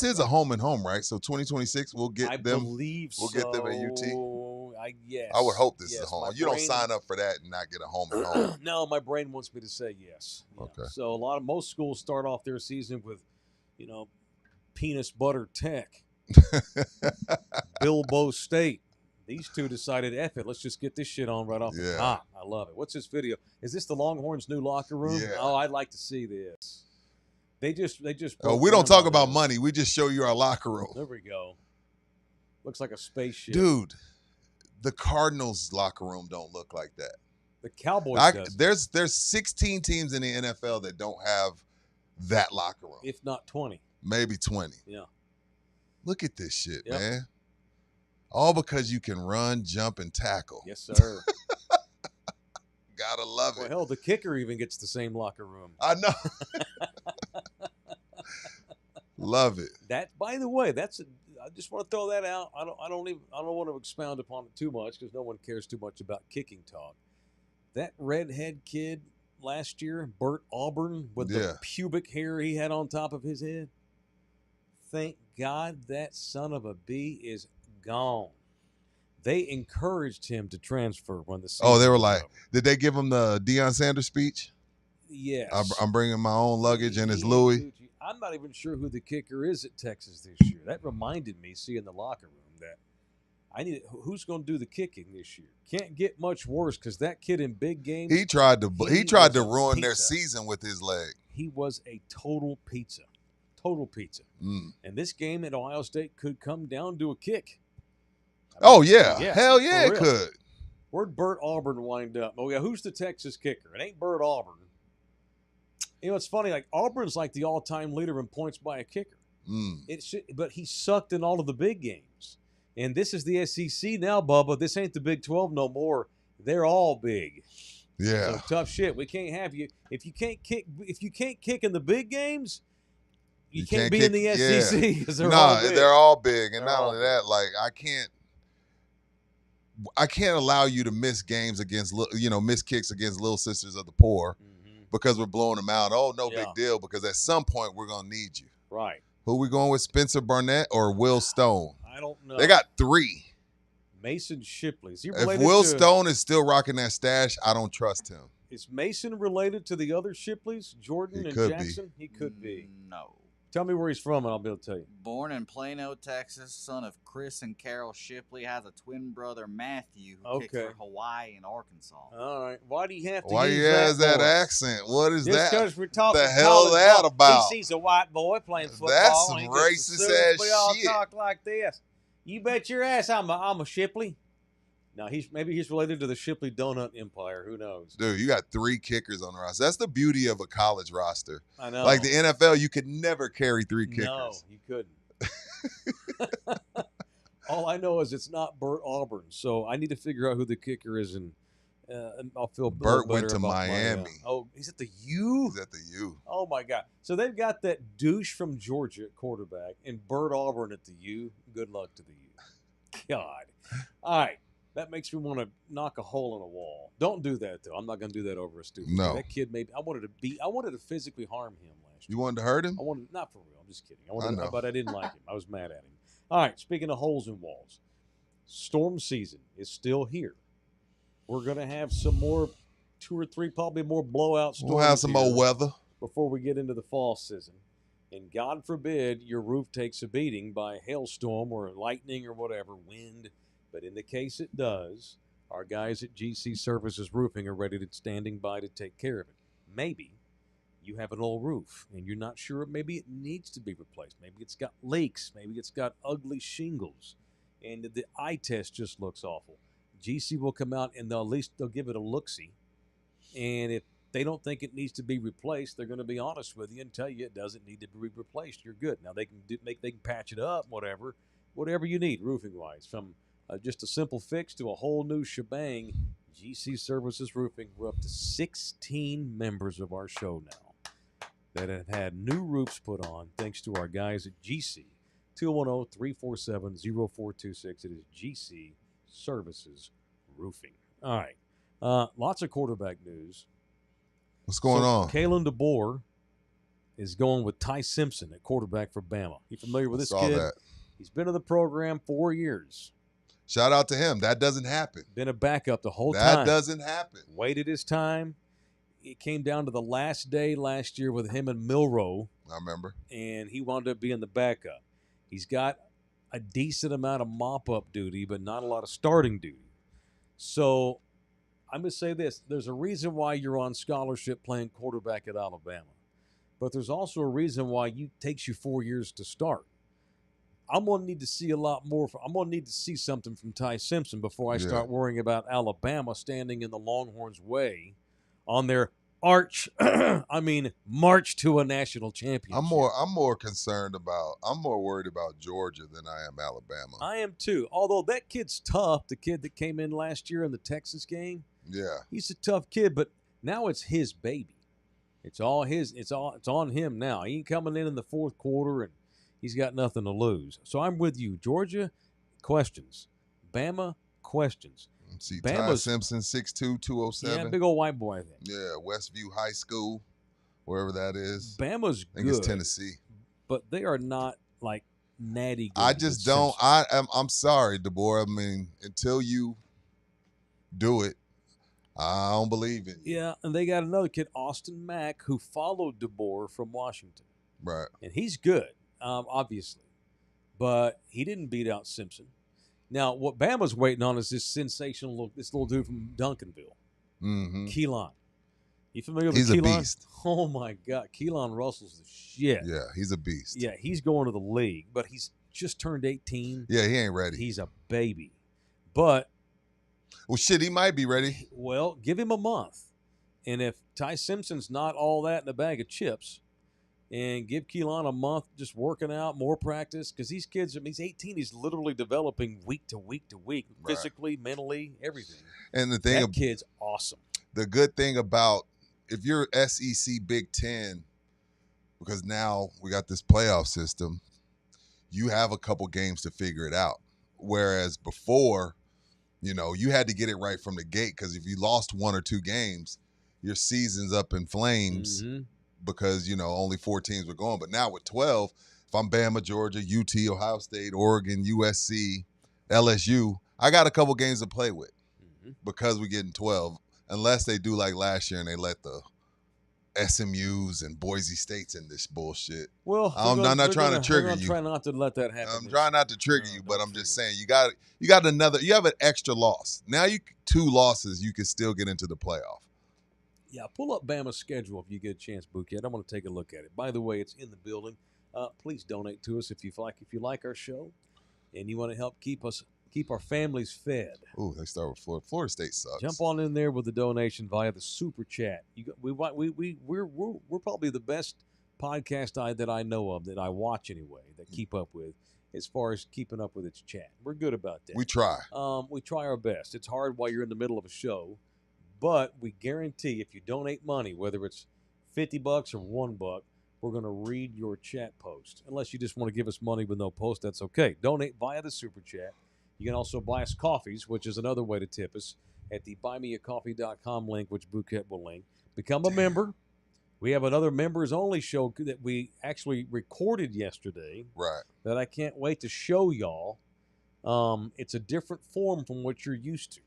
is a home and home, right? So 2026, we'll get them. I believe we'll get them at UT. Yes. I would hope this is yes, a home. my You don't brain- sign up for that and not get a home and home. No, my brain wants me to say yes. Yeah. Okay. So most schools start off their season with, penis butter tech, Bilbo State. These two decided, F it, let's just get this shit on right off the top. I love it. What's this video? Is this the Longhorns' new locker room? Yeah. Oh, I'd like to see this. They just. Oh, we don't talk about money. We just show you our locker room. There we go. Looks like a spaceship. Dude, the Cardinals' locker room don't look like that. The Cowboys does. There's 16 teams in the NFL that don't have that locker room. If not 20. Maybe 20. Yeah. Look at this shit, Yep. man. All because you can run, jump, and tackle. Yes, sir. Gotta love Well, it. hell, the kicker even gets the same locker room. I know. Love it. That, by the way, I just want to throw that out. I don't want to expound upon it too much because no one cares too much about kicking talk. That redhead kid last year, Bert Auburn, with the pubic hair he had on top of his head. Thank God that son of a bee is gone. They encouraged him to transfer when the season They were was like, over. did they give him the Deion Sanders speech? Yes. I'm bringing my own luggage and it's Louis. I'm not even sure who the kicker is at Texas this year. That reminded me, seeing the locker room, that who's going to do the kicking this year? Can't get much worse because that kid in big games. He tried to ruin their pizza. season with his leg. He was a total pizza. Total pizza. And this game at Ohio State could come down to a kick. Hell yeah, it could. Where'd Bert Auburn wind up? Oh yeah, who's the Texas kicker? It ain't Bert Auburn. It's funny. Like Auburn's like the all-time leader in points by a kicker. But he sucked in all of the big games. And this is the SEC now, Bubba. This ain't the Big 12 no more. They're all big. Yeah. So tough shit. We can't have you if you can't kick in the big games. You can't be in the SEC because they're all big. They're all big, and They're not all only that, like I can't allow you to miss games against miss kicks against Little Sisters of the Poor because we're blowing them out. Oh, no big deal, because at some point we're gonna need you. Right. Who we going with, Spencer Barnett or Will Stone? I don't know. They got 3. Mason Shipley. Is he If related Will to, Stone is still rocking that stash, I don't trust him. Is Mason related to the other Shipleys, Jordan He and could be. Jackson? He could be. No. Tell me where he's from, and I'll be able to tell you. Born in Plano, Texas, son of Chris and Carol Shipley, has a twin brother, Matthew, who kicks for Hawaii and Arkansas. All right. Why do you have to Why use he has that for? accent? What is Just that? because we're talking The hell that college about? He's a white boy playing football. That's some and he gets to racist sue ass if we all shit. talk like this. You bet your ass I'm a Shipley. Now, maybe he's related to the Shipley Donut Empire. Who knows? Dude, you got 3 kickers on the roster. That's the beauty of a college roster. I know. Like the NFL, you could never carry 3 kickers. No, you couldn't. All I know is it's not Bert Auburn, so I need to figure out who the kicker is, and I'll feel Bert better went to about Miami. He's at the U? He's at the U. Oh, my God. So they've got that douche from Georgia at quarterback and Bert Auburn at the U. Good luck to the U. God. All right. That makes me want to knock a hole in a wall. Don't do that, though. I'm not going to do that over a stupid. No. That kid I wanted to physically harm him last year. You wanted to hurt him? Not for real. I'm just kidding. I know. But I didn't like him. I was mad at him. All right. Speaking of holes in walls, storm season is still here. We're going to have some more, 2 or 3, probably more blowout storms. We'll have some more weather before we get into the fall season. And God forbid your roof takes a beating by hailstorm or lightning or whatever, wind. But in the case it does, our guys at GC Services Roofing are ready to standing by to take care of it. Maybe you have an old roof and you're not sure. Maybe it needs to be replaced. Maybe it's got leaks. Maybe it's got ugly shingles. and the eye test just looks awful. GC will come out and they'll give it a look-see, and if they don't think it needs to be replaced, they're going to be honest with you and tell you it doesn't need to be replaced. You're good. Now they can patch it up, whatever you need roofing wise, from just a simple fix to a whole new shebang. GC Services Roofing. We're up to 16 members of our show now that have had new roofs put on thanks to our guys at GC. 210-347-0426. It is GC Services Roofing. All right. Lots of quarterback news. What's going on? Kalen DeBoer is going with Ty Simpson at quarterback for Bama. You familiar with this kid? That. He's been in the program 4 years. Shout out to him. That doesn't happen. Been a backup the whole time. That doesn't happen. Waited his time. It came down to the last day last year with him and Milroe. I remember. And he wound up being the backup. He's got a decent amount of mop-up duty, but not a lot of starting duty. So I'm going to say this. There's a reason why you're on scholarship playing quarterback at Alabama. But there's also a reason why it takes you 4 years to start. I'm going to need to see a lot more. I'm going to need to see something from Ty Simpson before I start worrying about Alabama standing in the Longhorns' way on their march to a national championship. I'm more worried about Georgia than I am Alabama. I am too. Although that kid's tough, the kid that came in last year in the Texas game. Yeah. He's a tough kid, but now it's his baby. It's all his. It's on him now. He ain't coming in the fourth quarter and he's got nothing to lose. So I'm with you. Georgia, questions. Bama, questions. See, Ty Simpson, 6'2", 207. Yeah, big old white boy, I think. Yeah, Westview High School, wherever that is. Bama's good. I think it's Tennessee. But they are not, like, natty good. I just don't. I'm sorry, DeBoer. I mean, until you do it, I don't believe in you. Yeah, and they got another kid, Austin Mack, who followed DeBoer from Washington. Right. And he's good. Obviously. But he didn't beat out Simpson. Now, what Bama's waiting on is this little dude from Duncanville, Keelan. You familiar with Keelan? He's a beast. Oh, my God. Keelan Russell's the shit. Yeah, he's a beast. Yeah, he's going to the league, but he's just turned 18. Yeah, he ain't ready. He's a baby. But. Well, shit, he might be ready. Well, give him a month. And if Ty Simpson's not all that in a bag of chips, and give Keelan a month just working out, more practice, because these kids, he's 18, he's literally developing week to week to week, physically, mentally, everything. And the thing, that kid's awesome. The good thing about, if you're SEC Big Ten, because now we got this playoff system, you have a couple games to figure it out. Whereas before, you had to get it right from the gate, because if you lost 1 or 2 games, your season's up in flames. Because, only 4 teams were going. But now with 12, if I'm Bama, Georgia, UT, Ohio State, Oregon, USC, LSU, I got a couple games to play with because we're getting 12. Unless they do like last year and they let the SMUs and Boise States in this bullshit. Well, I'm not trying to trigger you. Try not to let that happen. I'm trying not to trigger you, but I'm just saying you have an extra loss. Now 2 losses, you can still get into the playoff. Yeah, pull up Bama's schedule if you get a chance, Bouquet. I want to take a look at it. By the way, it's in the building. Please donate to us if you like our show, and you want to help keep our families fed. Ooh, they start with Florida. Florida State sucks. Jump on in there with the donation via the super chat. We're probably the best podcast that I know of, that I watch anyway, that keep up with, as far as keeping up with its chat. We're good about that. We try. We try our best. It's hard while you're in the middle of a show. But we guarantee if you donate money, whether it's $50 or $1, we're going to read your chat post. Unless you just want to give us money with no post, that's okay. Donate via the super chat. You can also buy us coffees, which is another way to tip us, at the buymeacoffee.com link, which Bouquet will link. Become a member. We have another members-only show that we actually recorded yesterday. Right. That I can't wait to show y'all. It's a different form from what you're used to.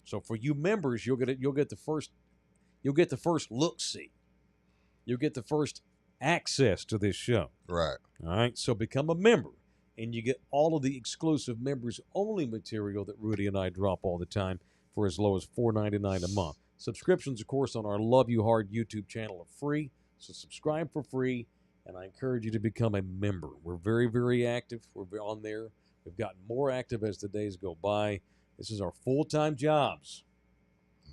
So for you members, you'll get the first look-see. You'll get the first access to this show. Right. All right. So become a member, and you get all of the exclusive members-only material that Rudy and I drop all the time for as low as $4.99 a month. Subscriptions, of course, on our Love You Hard YouTube channel are free. So subscribe for free, and I encourage you to become a member. We're very, very active. We're on there. We've gotten more active as the days go by. This is our full-time jobs.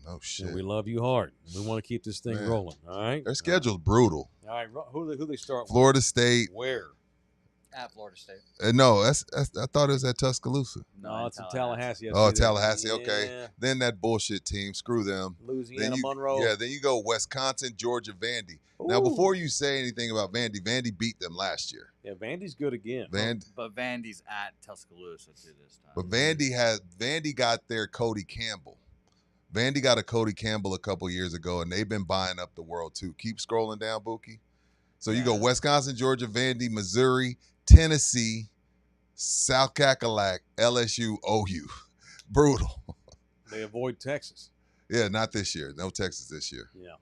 No shit. And we love you hard. We want to keep this thing rolling. All right. Their schedule's brutal. All right. Who they start Florida with? State. Where? At Florida State. No, that's I thought it was at Tuscaloosa. No, it's in Tallahassee. Oh, Tallahassee. Yeah. Okay. Then that bullshit team. Screw them. Louisiana, Monroe. Yeah. Then you go Wisconsin, Georgia, Vandy. Ooh. Now, before you say anything about Vandy, Vandy beat them last year. Yeah, Vandy's good again. But Vandy's at Tuscaloosa too this time. But Vandy got their Cody Campbell. Vandy got a Cody Campbell a couple years ago, and they've been buying up the world too. Keep scrolling down, Buki. So you go Wisconsin, Georgia, Vandy, Missouri, Tennessee, South Cackalack, LSU, OU. Brutal. They avoid Texas. Yeah, not this year. No Texas this year. Yeah.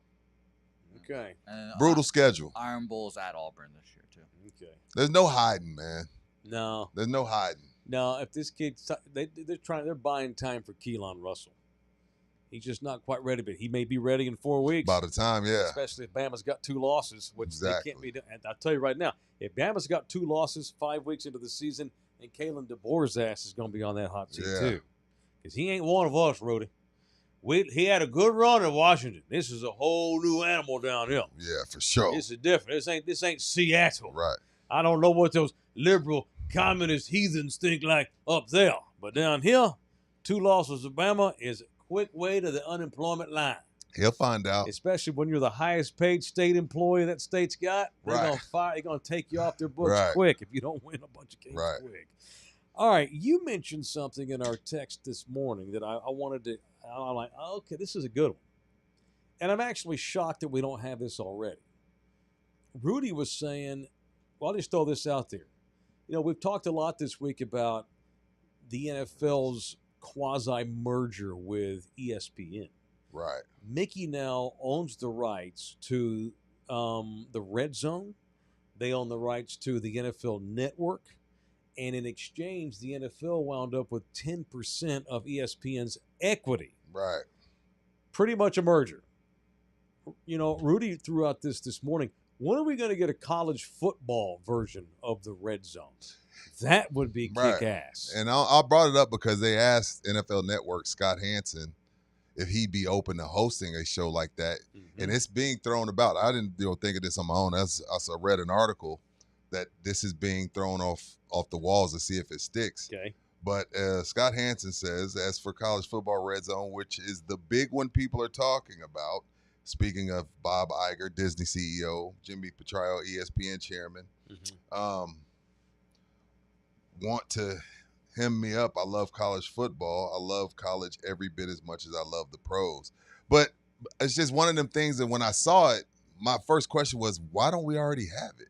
Okay. And brutal schedule. Iron Bull's at Auburn this year too. Okay. There's no hiding, man. No. There's no hiding. No, if this kid, they're buying time for Keelan Russell. He's just not quite ready, but he may be ready in 4 weeks. By the time, yeah. Especially if Bama's got 2 losses, which they can't be done. And I'll tell you right now, if Bama's got 2 losses 5 weeks into the season, and Kalen DeBoer's ass is going to be on that hot seat too. Because he ain't one of us, Rudy. He had a good run at Washington. This is a whole new animal down here. Yeah, for sure. This is different. This ain't Seattle. Right. I don't know what those liberal communist heathens think like up there. But down here, 2 losses to Bama is a quick way to the unemployment line. He'll find out. Especially when you're the highest paid state employee that state's got. They're going to fire. They're going to take you off their books quick if you don't win a bunch of games quick. All right. You mentioned something in our text this morning that I wanted to. I'm like, okay, this is a good one. And I'm actually shocked that we don't have this already. Rudy was saying, well, I'll just throw this out there. You know, we've talked a lot this week about the NFL's quasi-merger with ESPN. Right. Mickey now owns the rights to the Red Zone. They own the rights to the NFL Network. And in exchange, the NFL wound up with 10% of ESPN's equity. Right. Pretty much a merger. You know, Rudy threw out this morning. When are we going to get a college football version of the Red Zone? That would be kick-ass. And I brought it up because they asked NFL Network Scott Hansen if he'd be open to hosting a show like that. Mm-hmm. And it's being thrown about. I didn't think of this on my own. I read an article that this is being thrown off the walls to see if it sticks. Okay. But Scott Hansen says, as for college football Red Zone, which is the big one people are talking about, speaking of Bob Iger, Disney CEO, Jimmy Petraeus, ESPN chairman, want to hem me up. I love college football. I love college every bit as much as I love the pros. But it's just one of them things that when I saw it, my first question was, why don't we already have it?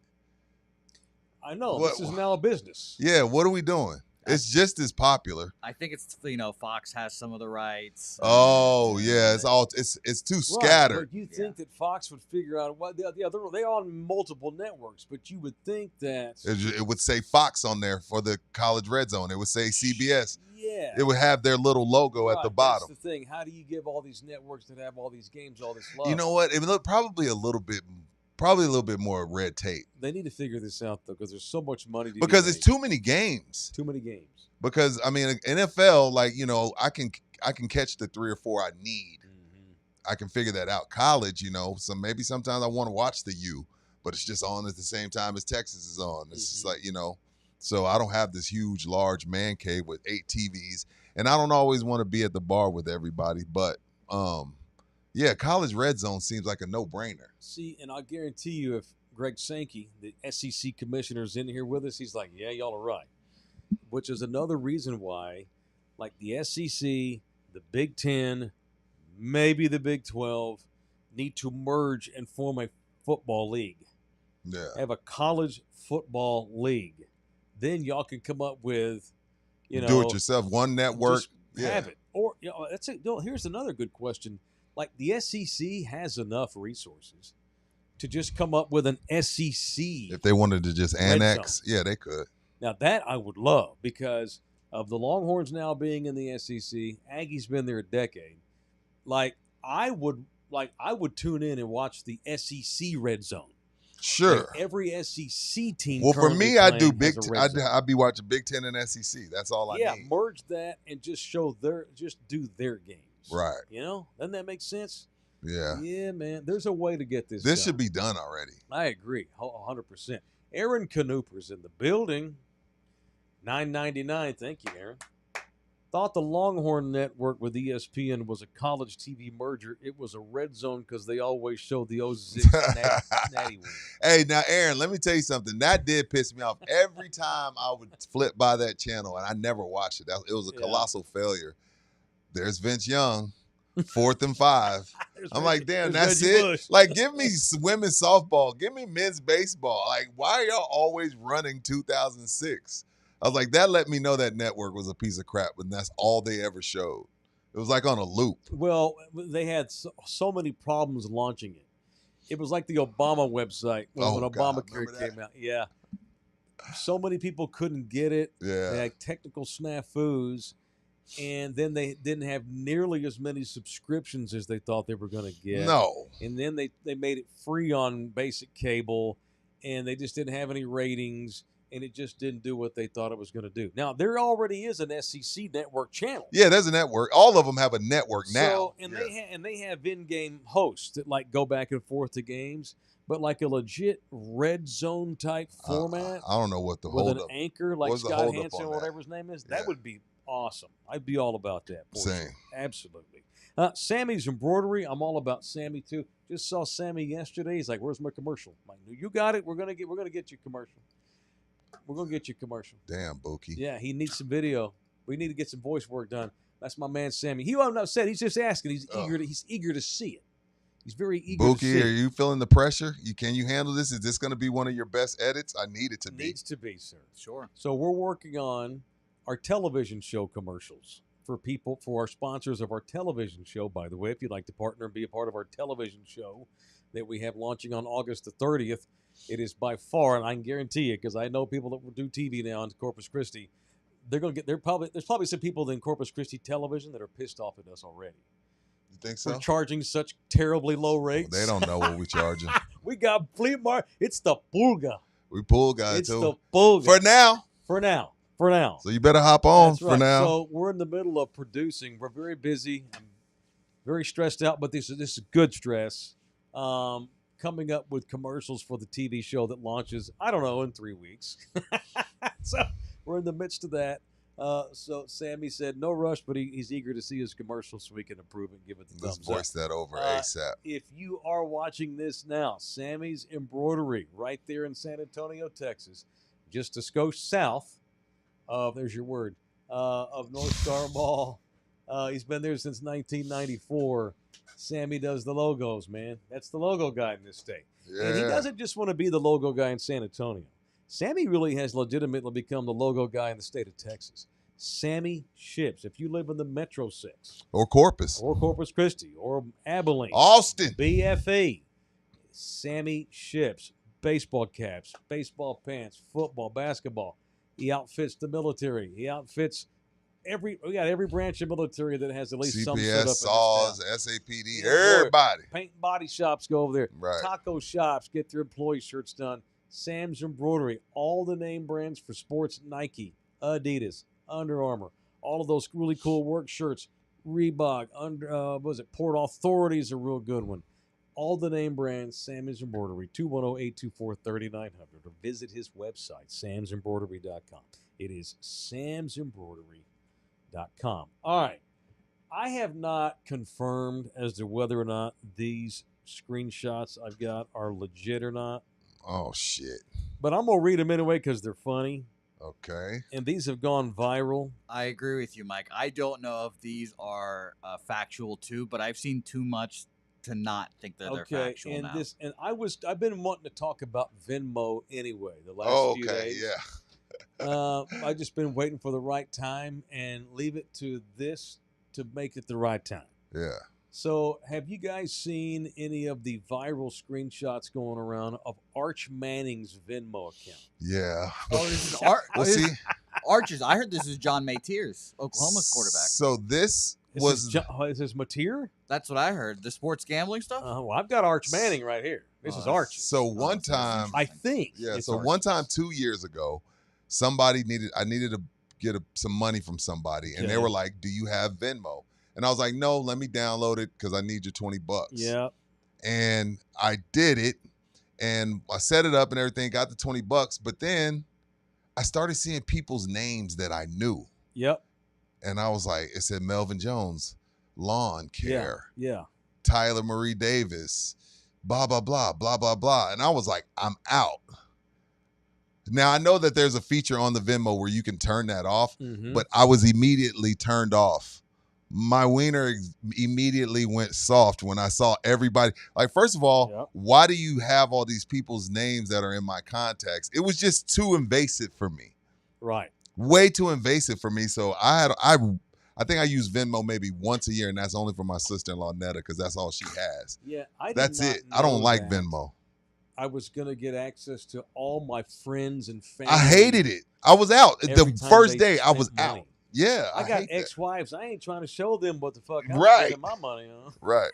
I know. This is now a business. Yeah, what are we doing? It's just as popular. I think it's, Fox has some of the rights. Oh, yeah. It's too scattered. But you think that Fox would figure out they're on multiple networks, but you would think that it would say Fox on there for the college Red Zone. It would say CBS. Yeah. It would have their little logo at the bottom. That's the thing. How do you give all these networks that have all these games all this love? You know what? It would look probably a little bit more red tape. They need to figure this out, though, because there's so much money to because it's too many games. Too many games. Because, I mean, NFL, I can catch the 3 or 4 I need. Mm-hmm. I can figure that out. College, so maybe sometimes I want to watch the U, but it's just on at the same time as Texas is on. It's just like, so I don't have this huge, large man cave with 8 TVs, and I don't always want to be at the bar with everybody, but yeah, college Red Zone seems like a no-brainer. See, and I'll guarantee you if Greg Sankey, the SEC commissioner, is in here with us, he's like, yeah, y'all are right. Which is another reason why, like the SEC, the Big Ten, maybe the Big 12, need to merge and form a football league. Yeah. Have a college football league. Then y'all can come up with, do it yourself, one network. Have it. Or, that's it. Here's another good question. Like the SEC has enough resources to just come up with an SEC. If they wanted to just annex, yeah, they could. Now that I would love because of the Longhorns now being in the SEC. Aggie's been there a decade. I would tune in and watch the SEC Red Zone. Sure. And every SEC team. Well, for me, I do Big. I'd be watching Big Ten and SEC. That's all I need. Yeah, merge that and just do their games. Right. Doesn't that make sense? Yeah. Yeah, man. There's a way to get this. This done. should be done already. I agree, 100%. Aaron Canooper's in the building. $9.99. Thank you, Aaron. Thought the Longhorn Network with ESPN was a college TV merger. It was a red zone because they always showed the 06 natty win. Hey, now, Aaron, let me tell you something. That did piss me off. Every time I would flip by that channel, and I never watched it. It was a colossal failure. There's Vince Young, 4th and 5. I'm like, damn, that's it? Bush. Like, give me women's softball. Give me men's baseball. Like, why are y'all always running 2006? I was like, that let me know that network was a piece of crap, and that's all they ever showed. It was like on a loop. Well, they had so many problems launching it. It was like the Obama website when Obamacare came out. Yeah. So many people couldn't get it. Yeah. They had technical snafus, and then they didn't have nearly as many subscriptions as they thought they were going to get. No. And then they made it free on basic cable, and they just didn't have any ratings. And it just didn't do what they thought it was going to do. Now, there already is an SEC network channel. Yeah, there's a network. All of them have a network now. So, and they have in-game hosts that like go back and forth to games, but like a legit red zone type format. I don't know what the with hold an up. anchor like What's the Scott hold up Hansen on or that? whatever his name is. Yeah. That would be awesome. I'd be all about that. Same. Absolutely. Sammy's embroidery. I'm all about Sammy too. Just saw Sammy yesterday. He's like, "Where's my commercial?" I'm like, "You got it. We're gonna get you a commercial." We're going to get you a commercial. Damn, Bookie. Yeah, he needs some video. We need to get some voice work done. That's my man, Sammy. He wasn't upset. He's just asking. He's eager to see it. He's very eager to see Bookie, it. are you feeling the pressure? Can you handle this? Is this going to be one of your best edits? I need it to be. Needs to be, sir. Sure. So we're working on our television show commercials for our sponsors of our television show. By the way, if you'd like to partner and be a part of our television show that we have launching on August the 30th, it is by far, and I can guarantee it because I know people that do TV now in Corpus Christi. There's probably some people in Corpus Christi television that are pissed off at us already. You think so? We're charging such terribly low rates. Well, they don't know what we're charging. We got flea market. It's the pulga. We pull guys It's too. the pulga. For now. For now. So you better hop on That's for right. now. So we're in the middle of producing. We're very busy. I'm very stressed out, but this is good stress. Coming up with commercials for the TV show that launches, I don't know, in 3 weeks. So we're in the midst of that. So Sammy said no rush, but he's eager to see his commercial so we can approve it and give it the Let's thumbs up. voice that over ASAP. If you are watching this now, Sammy's Embroidery right there in San Antonio, Texas, just a skosh south of, there's your word, of North Star Mall. He's been there since 1994. Sammy does the logos, man. That's the logo guy in this state. Yeah. And he doesn't just want to be the logo guy in San Antonio. Sammy really has legitimately become the logo guy in the state of Texas. Sammy ships. If you live in the Metro 6. Or Corpus. Or Corpus Christi. Or Abilene. Austin. BFE. Sammy ships. Baseball caps. Baseball pants. Football. Basketball. He outfits the military. He outfits we got every branch of military that has at least CPS, some setup. SAWS, SAPD, everybody. Paint and body shops go over there. Right. Taco shops get their employee shirts done. Sam's Embroidery, all the name brands for sports: Nike, Adidas, Under Armour, all of those really cool work shirts. Reebok, Port Authority is a real good one. All the name brands, Sam's Embroidery, 210-824-3900, or visit his website, samsembroidery.com. It is samsembroidery.com. All right. I have not confirmed as to whether or not these screenshots I've got are legit or not. Oh, shit. But I'm going to read them anyway because they're funny. Okay. And these have gone viral. I agree with you, Mike. I don't know if these are factual too, but I've seen too much to not think that they're factual now. And I've been wanting to talk about Venmo anyway the last few days. Yeah. I've just been waiting for the right time and leave it to this to make it the right time. Yeah. So have you guys seen any of the viral screenshots going around of Arch Manning's Venmo account? Yeah. Oh, this is Arch's. I heard this is John Mateer's, Oklahoma's quarterback. So this Is this Mateer? That's what I heard. The sports gambling stuff? Well, I've got Arch Manning right here. This is Archie. So one time, I think. Yeah. It's So Archie's. one time 2 years ago, I needed to get some money from somebody, and they were like, "Do you have Venmo?" And I was like, "No, let me download it because I need your $20." Yeah. And I did it, and I set it up and everything, got the $20. But then I started seeing people's names that I knew. Yep. And I was like, it said Melvin Jones, lawn care. Yeah. Tyler Marie Davis, blah, blah, blah, blah, blah, blah. And I was like, I'm out. Now, I know that there's a feature on the Venmo where you can turn that off, but I was immediately turned off. My wiener immediately went soft when I saw everybody. Like, first of all, why do you have all these people's names that are in my contacts? It was just too invasive for me. Right. Way too invasive for me. So I think I use Venmo maybe once a year, and that's only for my sister-in-law, Netta, because that's all she has. Yeah, that's it. I don't like Venmo. I was going to get access to all my friends and family. I hated it. I was out. The first day I was out. Yeah, I got ex-wives. I ain't trying to show them what the fuck I'm spending my money on. Right.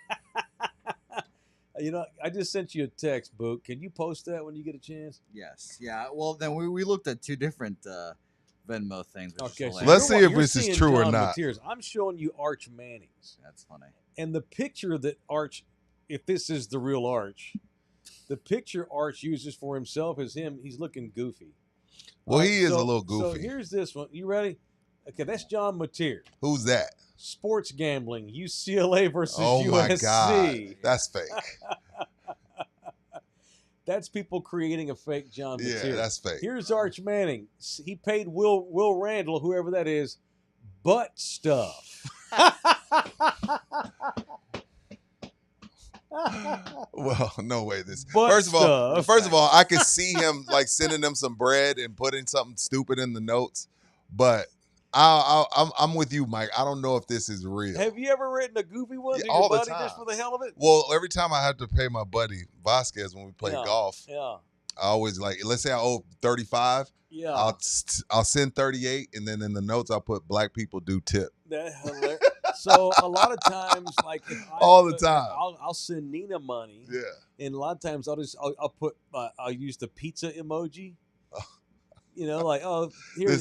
You know, I just sent you a text, Book. Can you post that when you get a chance? Yes. Yeah. Well, then we looked at two different Venmo things. Okay, so let's see if this is true or not. I'm showing you Arch Manning's. That's funny. And the picture that Arch, if this is the real Arch, the picture Arch uses for himself is him. He's looking goofy. Well, he is a little goofy. So here's this one. You ready? Okay, that's John Mateer. Who's that? Sports gambling, UCLA versus USC. Oh my God, that's fake. That's people creating a fake John Mateer. Yeah, that's fake. Here's Arch Manning. He paid Will Randall, whoever that is, butt stuff. Well, no way. First of all, I could see him like sending them some bread and putting something stupid in the notes, but I'm with you, Mike. I don't know if this is real. Have you ever written a goofy one to all your the buddy time. just for the hell of it? Well, every time I have to pay my buddy Vasquez when we play golf, I always let's say I owe 35. Yeah, I'll send 38, and then in the notes I'll put black people do tip. That's hilarious. So a lot of times, like all the time, I'll send Nina money. Yeah, and a lot of times I'll use the pizza emoji. You know, like, oh,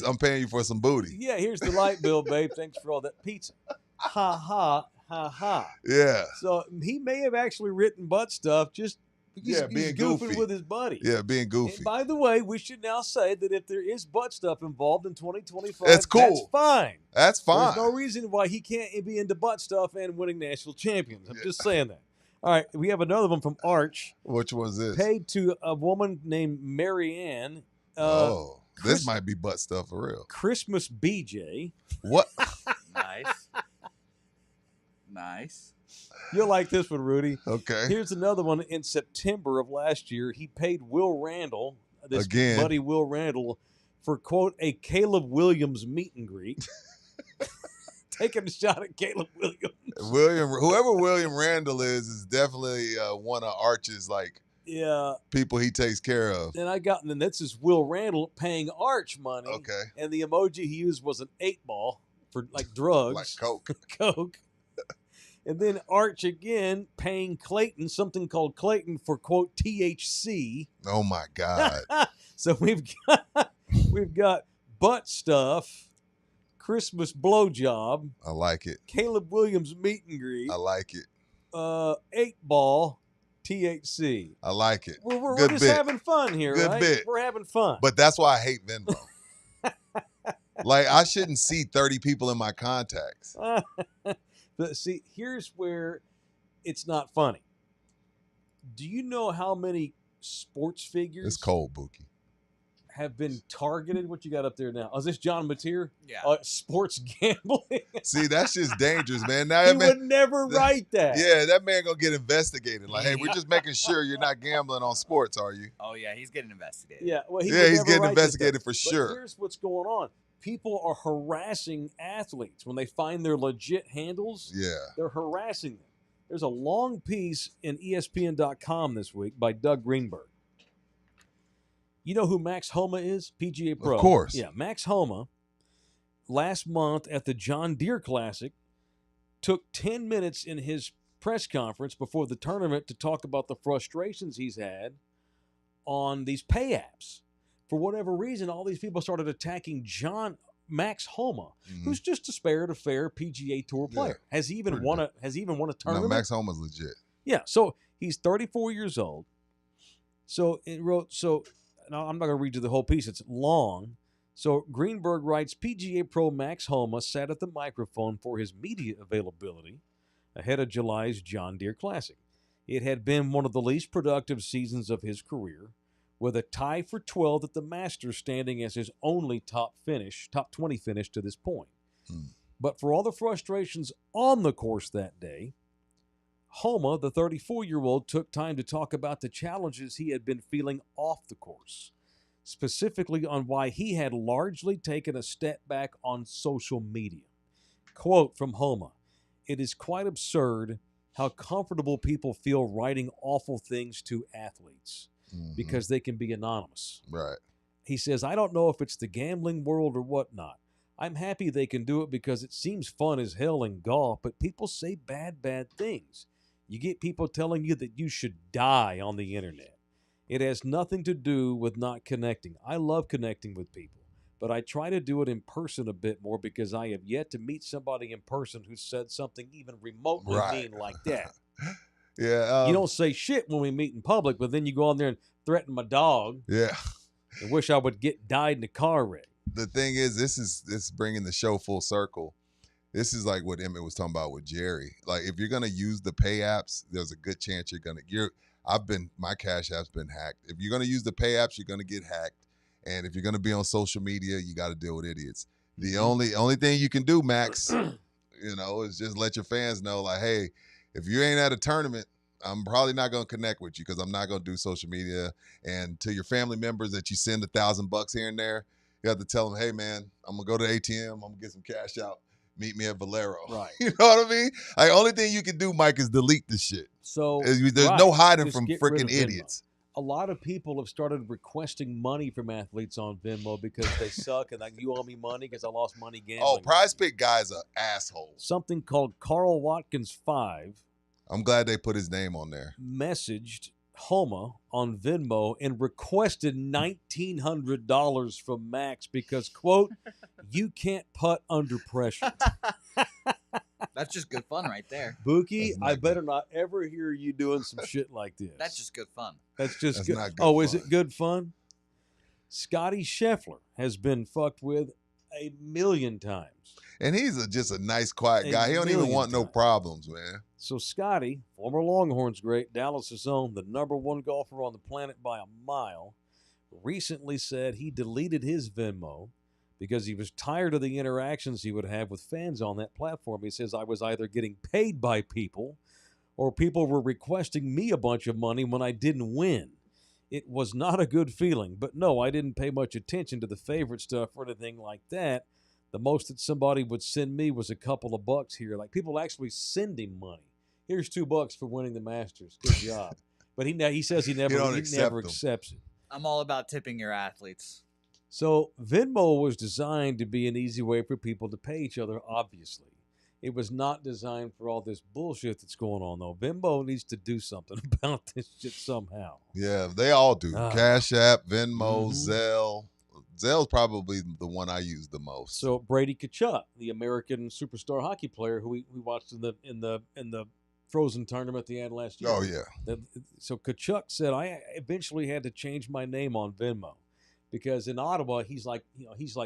I'm paying you for some booty. Yeah, here's the light bill, babe. Thanks for all that pizza. Ha ha ha ha. Yeah. So he may have actually written butt stuff just because being he's goofing goofy with his buddy. Yeah, being goofy. And by the way, we should now say that if there is butt stuff involved in 2025, that's cool. That's fine. That's fine. There's no reason why he can't be into butt stuff and winning national champions. I'm just saying that. All right, we have another one from Arch. Which one's this? Paid to a woman named Mary Ann. This might be butt stuff for real. Christmas BJ. What? Nice. You'll like this one, Rudy. Okay. Here's another one. In September of last year, he paid Will Randall, this buddy Will Randall, for, quote, a Caleb Williams meet and greet. Taking a shot at Caleb Williams. Whoever William Randall is definitely one of Arch's people he takes care of. And this is Will Randall paying Arch money. Okay. And the emoji he used was an 8-ball for like drugs. Like Coke. Coke. And then Arch again paying Clayton, something called Clayton, for, quote, THC. Oh my God. So we've got butt stuff, Christmas blowjob. I like it. Caleb Williams meet and greet. I like it. 8-ball. THC. I like it. We're just having fun here, Good right? bit. We're having fun. But that's why I hate Venmo. I shouldn't see 30 people in my contacts. But see, here's where it's not funny. Do you know how many sports figures It's cold, Bookie. have been targeted? What you got up there now? Oh, is this John Mateer? Yeah. Sports gambling. See, that's just dangerous, man. Now He would never write that. Yeah, that man gonna get investigated. Hey, we're just making sure you're not gambling on sports, are you? Oh yeah, he's getting investigated. Yeah, well, he's getting investigated for sure. But here's what's going on. People are harassing athletes when they find their legit handles. Yeah. They're harassing them. There's a long piece in ESPN.com this week by Doug Greenberg. You know who Max Homa is? PGA Pro. Of course. Yeah, Max Homa, last month at the John Deere Classic, took 10 minutes in his press conference before the tournament to talk about the frustrations he's had on these pay apps. For whatever reason, all these people started attacking Max Homa, who's just a fair PGA Tour player. Has he even won a tournament? No, Max Homa's legit. Yeah, so he's 34 years old. So now I'm not going to read you the whole piece. It's long. So Greenberg writes, PGA Pro Max Homa sat at the microphone for his media availability ahead of July's John Deere Classic. It had been one of the least productive seasons of his career, with a tie for 12th at the Masters standing as his only top 20 finish to this point. But for all the frustrations on the course that day, Homa, the 34-year-old, took time to talk about the challenges he had been feeling off the course, specifically on why he had largely taken a step back on social media. Quote from Homa, "It is quite absurd how comfortable people feel writing awful things to athletes because they can be anonymous." Right. He says, "I don't know if it's the gambling world or whatnot. I'm happy they can do it because it seems fun as hell in golf, but people say bad things. You get people telling you that you should die on the internet. It has nothing to do with not connecting. I love connecting with people, but I try to do it in person a bit more because I have yet to meet somebody in person who said something even remotely mean like that." Yeah. You don't say shit when we meet in public, but then you go on there and threaten my dog. Yeah. And wish I would died in a car wreck. The thing is, this is bringing the show full circle. This is like what Emmitt was talking about with Jerry. Like, if you're gonna use the pay apps, there's a good chance my Cash App's been hacked. If you're gonna use the pay apps, you're gonna get hacked. And if you're gonna be on social media, you got to deal with idiots. The only thing you can do, Max, is just let your fans know, like, hey, if you ain't at a tournament, I'm probably not gonna connect with you because I'm not gonna do social media. And to your family members that you send $1,000 here and there, you have to tell them, hey man, I'm gonna go to the ATM, I'm gonna get some cash out. Meet me at Valero. Right. You know what I mean? Like, only thing you can do, Mike, is delete the shit. So there's no hiding just from get rid freaking of Venmo. idiots. A lot of people have started requesting money from athletes on Venmo because they suck and like, you owe me money because I lost money gambling. Oh, Prize Pick guy's an asshole. Something called Carl Watkins 5. I'm glad they put his name on there. Messaged Homa on Venmo and requested $1,900 from Max because, quote, "you can't putt under pressure." That's just good fun right there. Buki, I better not ever hear you doing some shit like this. That's just good fun. That's just That's good. not good Oh, fun. is it good fun? Scotty Scheffler has been fucked with 1,000,000 times. And he's just a nice, quiet guy. He don't even want no problems, man. So Scotty, former Longhorns great, Dallas' own, the #1 golfer on the planet by a mile, recently said he deleted his Venmo because he was tired of the interactions he would have with fans on that platform. He says, "I was either getting paid by people or people were requesting me a bunch of money when I didn't win. It was not a good feeling, but no, I didn't pay much attention to the favorite stuff or anything like that. The most that somebody would send me was a couple of bucks here." Like, people actually send him money. Here's $2 for winning the Masters. Good job. But he says he never accepts it. I'm all about tipping your athletes. So Venmo was designed to be an easy way for people to pay each other, obviously. It was not designed for all this bullshit that's going on, though. Venmo needs to do something about this shit somehow. Yeah, they all do. Cash App, Venmo, Zelle. Zelle's probably the one I use the most. So Brady Tkachuk, the American superstar hockey player who we watched in the Frozen tournament they had last year. Oh yeah. So Tkachuk said, "I eventually had to change my name on Venmo because in Ottawa he's like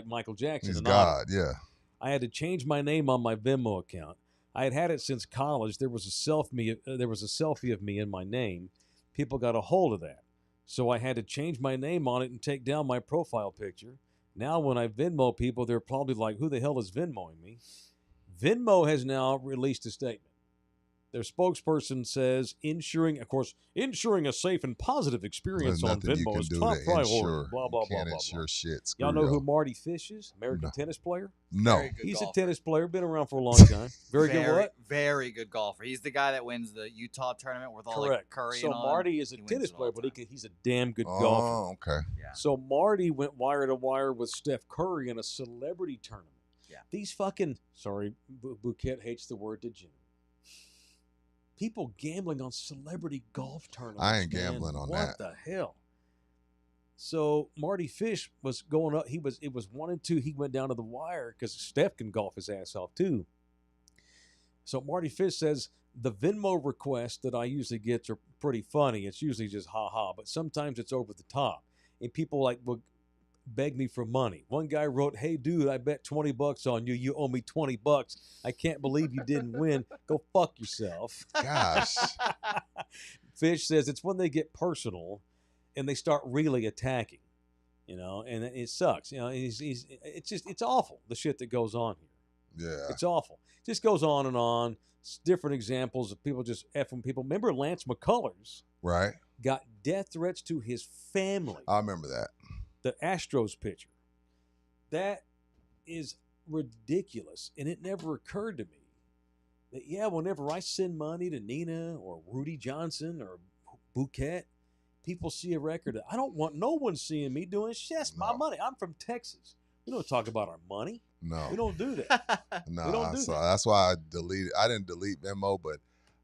Michael Jackson. He's in God. Ottawa. Yeah. I had to change my name on my Venmo account. I had it since college. There was a selfie of me in my name. People got a hold of that. So I had to change my name on it and take down my profile picture. Now when I Venmo people, they're probably like, who the hell is Venmoing me?" Venmo has now released a statement. Their spokesperson says ensuring a safe and positive experience on Venmo is top priority. Blah, blah, blah, blah, blah. Shit. Y'all know who Marty Fish is? American tennis player? No. He's golfer. A tennis player, been around for a long time. Very good what? Very good golfer. He's the guy that wins the Utah tournament with all like Curry so and all. So Marty is a tennis player, but he's a damn good golfer. Oh, okay. Yeah. So Marty went wire to wire with Steph Curry in a celebrity tournament. Yeah. These fucking, Bouquet hates the word degenerate. People gambling on celebrity golf tournaments. I ain't gambling on that. What the hell? So Marty Fish was going up. It was 1-2. He went down to the wire because Steph can golf his ass off too. So Marty Fish says the Venmo requests that I usually get are pretty funny. It's usually just ha-ha, but sometimes it's over the top. And people will beg me for money. One guy wrote, "Hey, dude, I bet $20 on you. You owe me $20. I can't believe you didn't win. Go fuck yourself." Gosh. Fish says it's when they get personal and they start really attacking, and it sucks. It's awful, the shit that goes on here. Yeah. It's awful. It just goes on and on. It's different examples of people just effing people. Remember Lance McCullers? Right. Got death threats to his family. I remember that. The Astros pitcher. That is ridiculous. And it never occurred to me that, whenever I send money to Nina or Rudy Johnson or Bouquet, people see a record. I don't want no one seeing me doing shit. That's my money. I'm from Texas. We don't talk about our money. No. We don't do that. No. We don't do that. That's why I didn't delete Venmo, but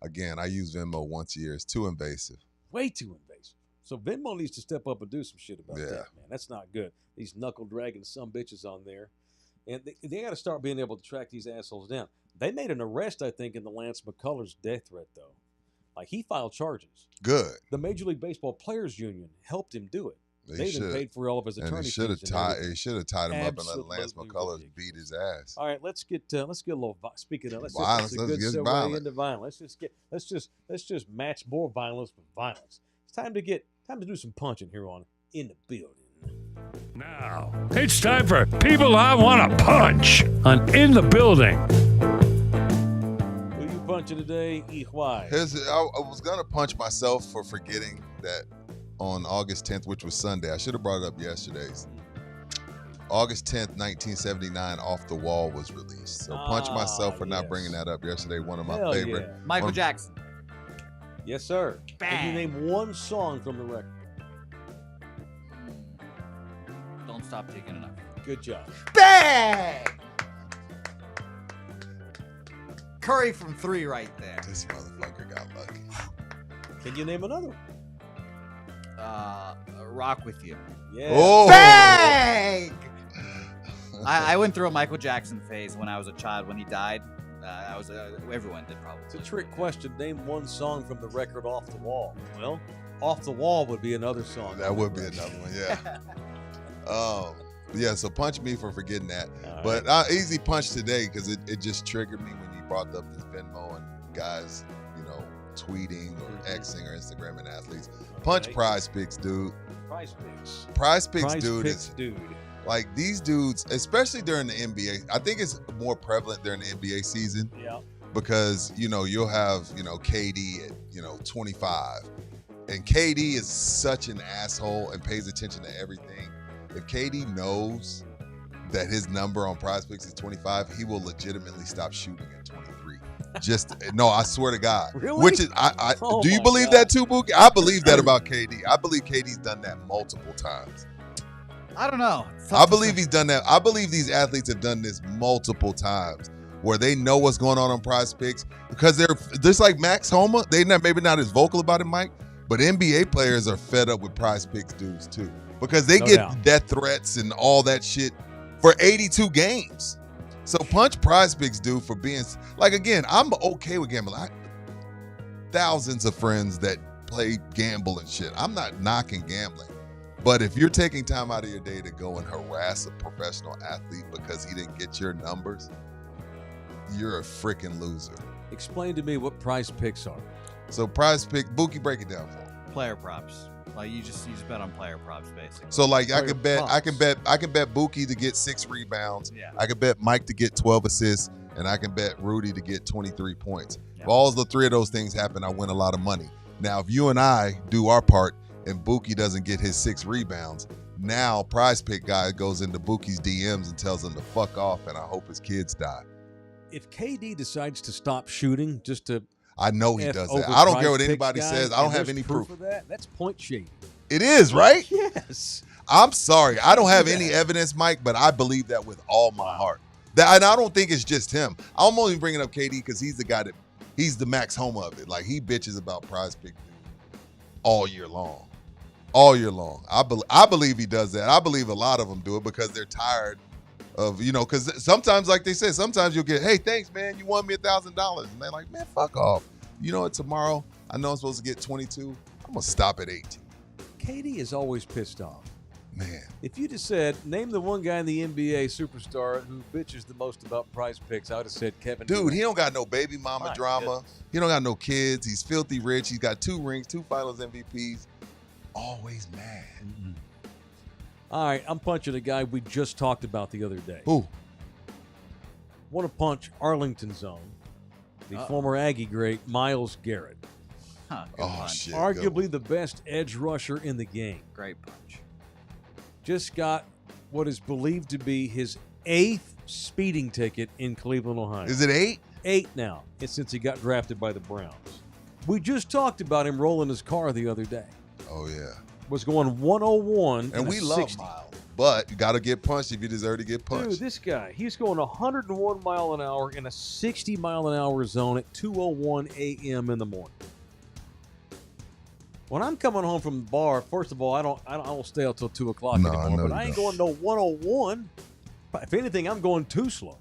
again, I use Venmo once a year. It's too invasive. Way too invasive. So Venmo needs to step up and do some shit about that, Yeah. man. That's not good. These knuckle-dragging sumbitches on there. And they got to start being able to track these assholes down. They made an arrest, I think, in the Lance McCullers death threat, though. Like, he filed charges. Good. The Major League Baseball Players Union helped him do it. They even paid for all of his attorney and fees. He should have tied him up and let Lance Absolutely McCullers ridiculous. beat his ass. All right, let's get a little. Speaking of, let's Violence, just, let's that's a get good segue violent. into violence. Let's just match more violence with violence. It's time to do some punching here on In the Building. Now, it's time for People I Want to Punch on In the Building. Who you punching today? Why? I was going to punch myself for forgetting that on August 10th, which was Sunday. I should have brought it up yesterday. August 10th, 1979, Off the Wall was released. So punch myself for not bringing that up yesterday. One of my favorite. Yeah. Michael Jackson. Yes, sir. Bang. Can you name one song from the record? Don't Stop Taking Enough. Good job. Bang! Curry from 3 right there. This motherfucker got lucky. Can you name another one? Rock With You. Yeah. Oh! Bang! I went through a Michael Jackson phase when I was a child. When he died, everyone did probably. It's a trick question. Name one song from the record Off the Wall. Well, Off the Wall would be another song. That would be another one, yeah. Yeah, so punch me for forgetting that. All But right. easy punch today because it just triggered me when you brought up this Venmo and guys, tweeting or Xing or Instagramming athletes. Punch Okay. Prize Picks, dude. Prize Picks. Prize Picks, Prize dude, Picks, is dude. like these dudes, especially during the NBA. I think it's more prevalent during the NBA season Yeah. because, you'll have, KD at, 25. And KD is such an asshole and pays attention to everything. If KD knows that his number on Prize Picks is 25, he will legitimately stop shooting at 23. No, I swear to God. Really? Which is, Oh do you my believe God. that too, Bookie? I believe that about KD. I believe KD's done that multiple times. I don't know. I believe he's done that. I believe these athletes have done this multiple times where they know what's going on Prize Picks because they're just like Max Homa. Maybe not as vocal about it, Mike, but NBA players are fed up with Prize Picks dudes too because they No get doubt. death threats and all that shit for 82 games. So punch Prize Picks, dude, for being like, again, I'm okay with gambling. Thousands of friends that play gamble and shit. I'm not knocking gambling. But if you're taking time out of your day to go and harass a professional athlete because he didn't get your numbers, you're a freaking loser. Explain to me what Prize Picks are. So Prize Pick, Bookie, break it down for me. player props. Like you just bet on player props basically. So like I Player can bet props. I can bet Bookie to get 6 rebounds. Yeah. I can bet Mike to get 12 assists, and I can bet Rudy to get 23 points. Yeah. If all the 3 of those things happen, I win a lot of money. Now, if you and I do our part and Bookie doesn't get his 6 rebounds, now Prize Pick guy goes into Bookie's DMs and tells him to fuck off, and I hope his kids die. If KD decides to stop shooting just to I know he F does over that. I don't Prize care what Picks anybody guy, says. I don't and have there's any proof. of that. That's point shading. It is, right? Yes. I'm sorry. I don't have any evidence, Mike, but I believe that with all my heart. And I don't think it's just him. I'm only bringing up KD because he's the guy that he's the Max Homa of it. Like, he bitches about Prize Pick all year long. All year long. I believe he does that. I believe a lot of them do it because they're tired of, because sometimes, like they said, sometimes you'll get, hey, thanks, man, you won me $1,000. And they're like, man, fuck off. You know what, tomorrow I know I'm supposed to get 22. I'm going to stop at 18. Katie is always pissed off. Man. If you just said, name the one guy in the NBA superstar who bitches the most about Prize Picks, I would have said Kevin Dude, Durant. he don't got no baby mama drama. Goodness. He don't got no kids. He's filthy rich. He's got 2 rings, 2 finals MVPs. Always mad. Mm-hmm. All right, I'm punching a guy we just talked about the other day. Who? Want to punch Arlington's own, the former Aggie great Myles Garrett. Good punch. Shit. Arguably the best edge rusher in the game. Great punch. Just got what is believed to be his 8th speeding ticket in Cleveland, Ohio. Is it 8? 8 now. It's since he got drafted by the Browns. We just talked about him rolling his car the other day. Oh, yeah. Was going 101 and we love 60. Myles, but you got to get punched if you deserve to get punched. Dude, this guy, he's going 101 mile an hour in a 60 mile an hour zone at 2:01 a.m. in the morning. When I'm coming home from the bar, first of all, I don't stay out till 2 o'clock anymore. But I ain't going no 101. If anything, I'm going too slow.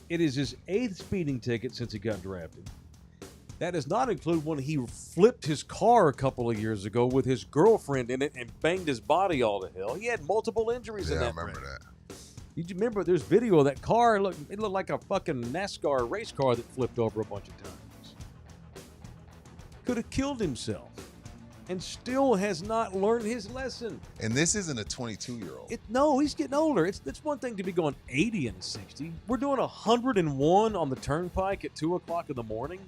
It is his 8th speeding ticket since he got drafted. That does not include when he flipped his car a couple of years ago with his girlfriend in it and banged his body all to hell. He had multiple injuries in that. Yeah, I remember that. You remember there's video of that car? It looked like a fucking NASCAR race car that flipped over a bunch of times. Could have killed himself and still has not learned his lesson. And this isn't a 22-year-old. No, he's getting older. It's one thing to be going 80 and 60. We're doing 101 on the turnpike at 2 o'clock in the morning.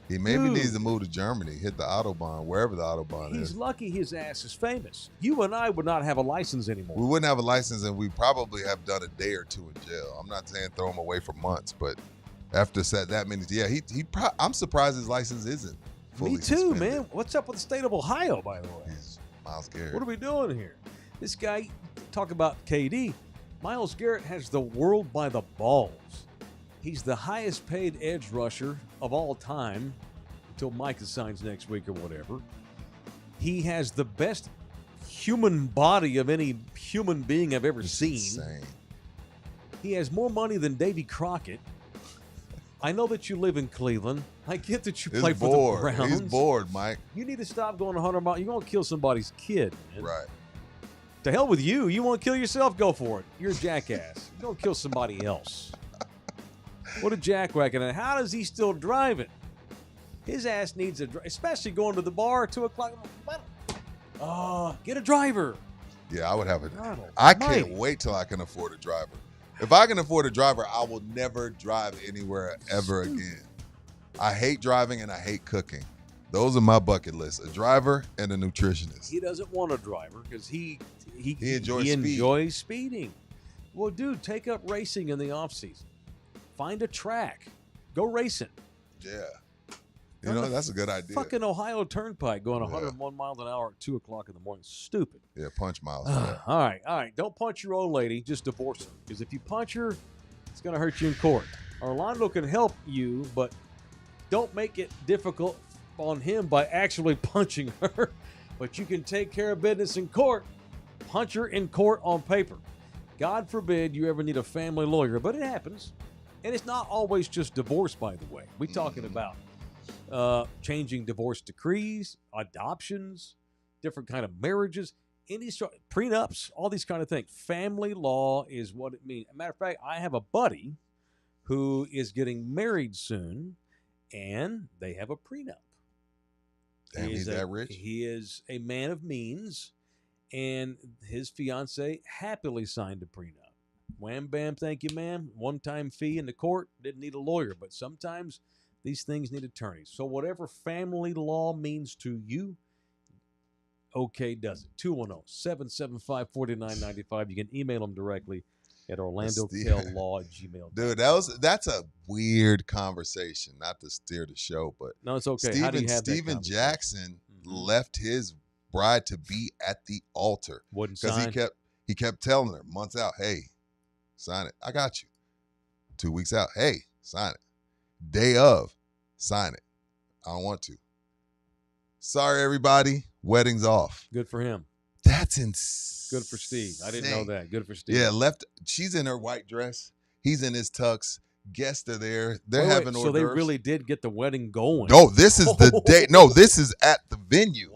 He maybe needs to move to Germany, hit the Autobahn, wherever the Autobahn is. He's lucky his ass is famous. You and I would not have a license anymore. We wouldn't have a license, and we probably have done a day or 2 in jail. I'm not saying throw him away for months, but after that many, I'm surprised his license isn't fully Me too, suspended. man. What's up with the state of Ohio, by the way? He's Myles Garrett. What are we doing here? This guy, talk about KD. Myles Garrett has the world by the balls. He's the highest paid edge rusher of all time until Micah signs next week or whatever. He has the best human body of any human being I've ever seen. Insane. He has more money than Davy Crockett. I know that you live in Cleveland. I get that you play for the Browns. He's bored, Mike. You need to stop going 100 miles. You're going to kill somebody's kid, man. Right. To hell with you. You want to kill yourself? Go for it. You're a jackass. You're going to kill somebody else. What a jackwhack. And how does he still drive it? His ass needs especially going to the bar at 2 o'clock. Get a driver. Yeah, I would have God I can't almighty. wait till I can afford a driver. If I can afford a driver, I will never drive anywhere ever again. I hate driving and I hate cooking. Those are my bucket lists: a driver and a nutritionist. He doesn't want a driver because he enjoys speeding. Well, dude, take up racing in the offseason. Find a track. Go racing. Yeah. You know, that's a good idea. Fucking Ohio Turnpike going 101 miles an hour at 2 o'clock in the morning. Stupid. Yeah, punch Myles. All right. Don't punch your old lady. Just divorce her. Because if you punch her, it's going to hurt you in court. Orlando can help you, but don't make it difficult on him by actually punching her. But you can take care of business in court. Punch her in court on paper. God forbid you ever need a family lawyer, but it happens. And it's not always just divorce, by the way. We're talking about changing divorce decrees, adoptions, different kind of marriages, prenups, all these kind of things. Family law is what it means. As a matter of fact, I have a buddy who is getting married soon, and they have a prenup. Damn, he's that rich? He is a man of means, and his fiance happily signed a prenup. Wham, bam, thank you, ma'am. One-time fee in the court. Didn't need a lawyer, but sometimes these things need attorneys. So whatever family law means to you, okay does it. 210-775-4995. You can email them directly at orlandokllaw@gmail.com. Dude, that's a weird conversation. Not to steer the show, but no, it's okay. How do you have Steven Jackson left his bride to be at the altar because he kept telling her months out, hey, sign it. I got you. 2 weeks out, hey, sign it. Day of, Sign it. I don't want to. Sorry, everybody. Wedding's off. Good for him. That's insane. Good for Steve. I didn't know that. Good for Steve. Yeah, she's in her white dress. He's in his tux. Guests are there. They're Wait, having hors so they d'oeuvres. really did get the wedding going. No, this is the day. No, this is at the venue.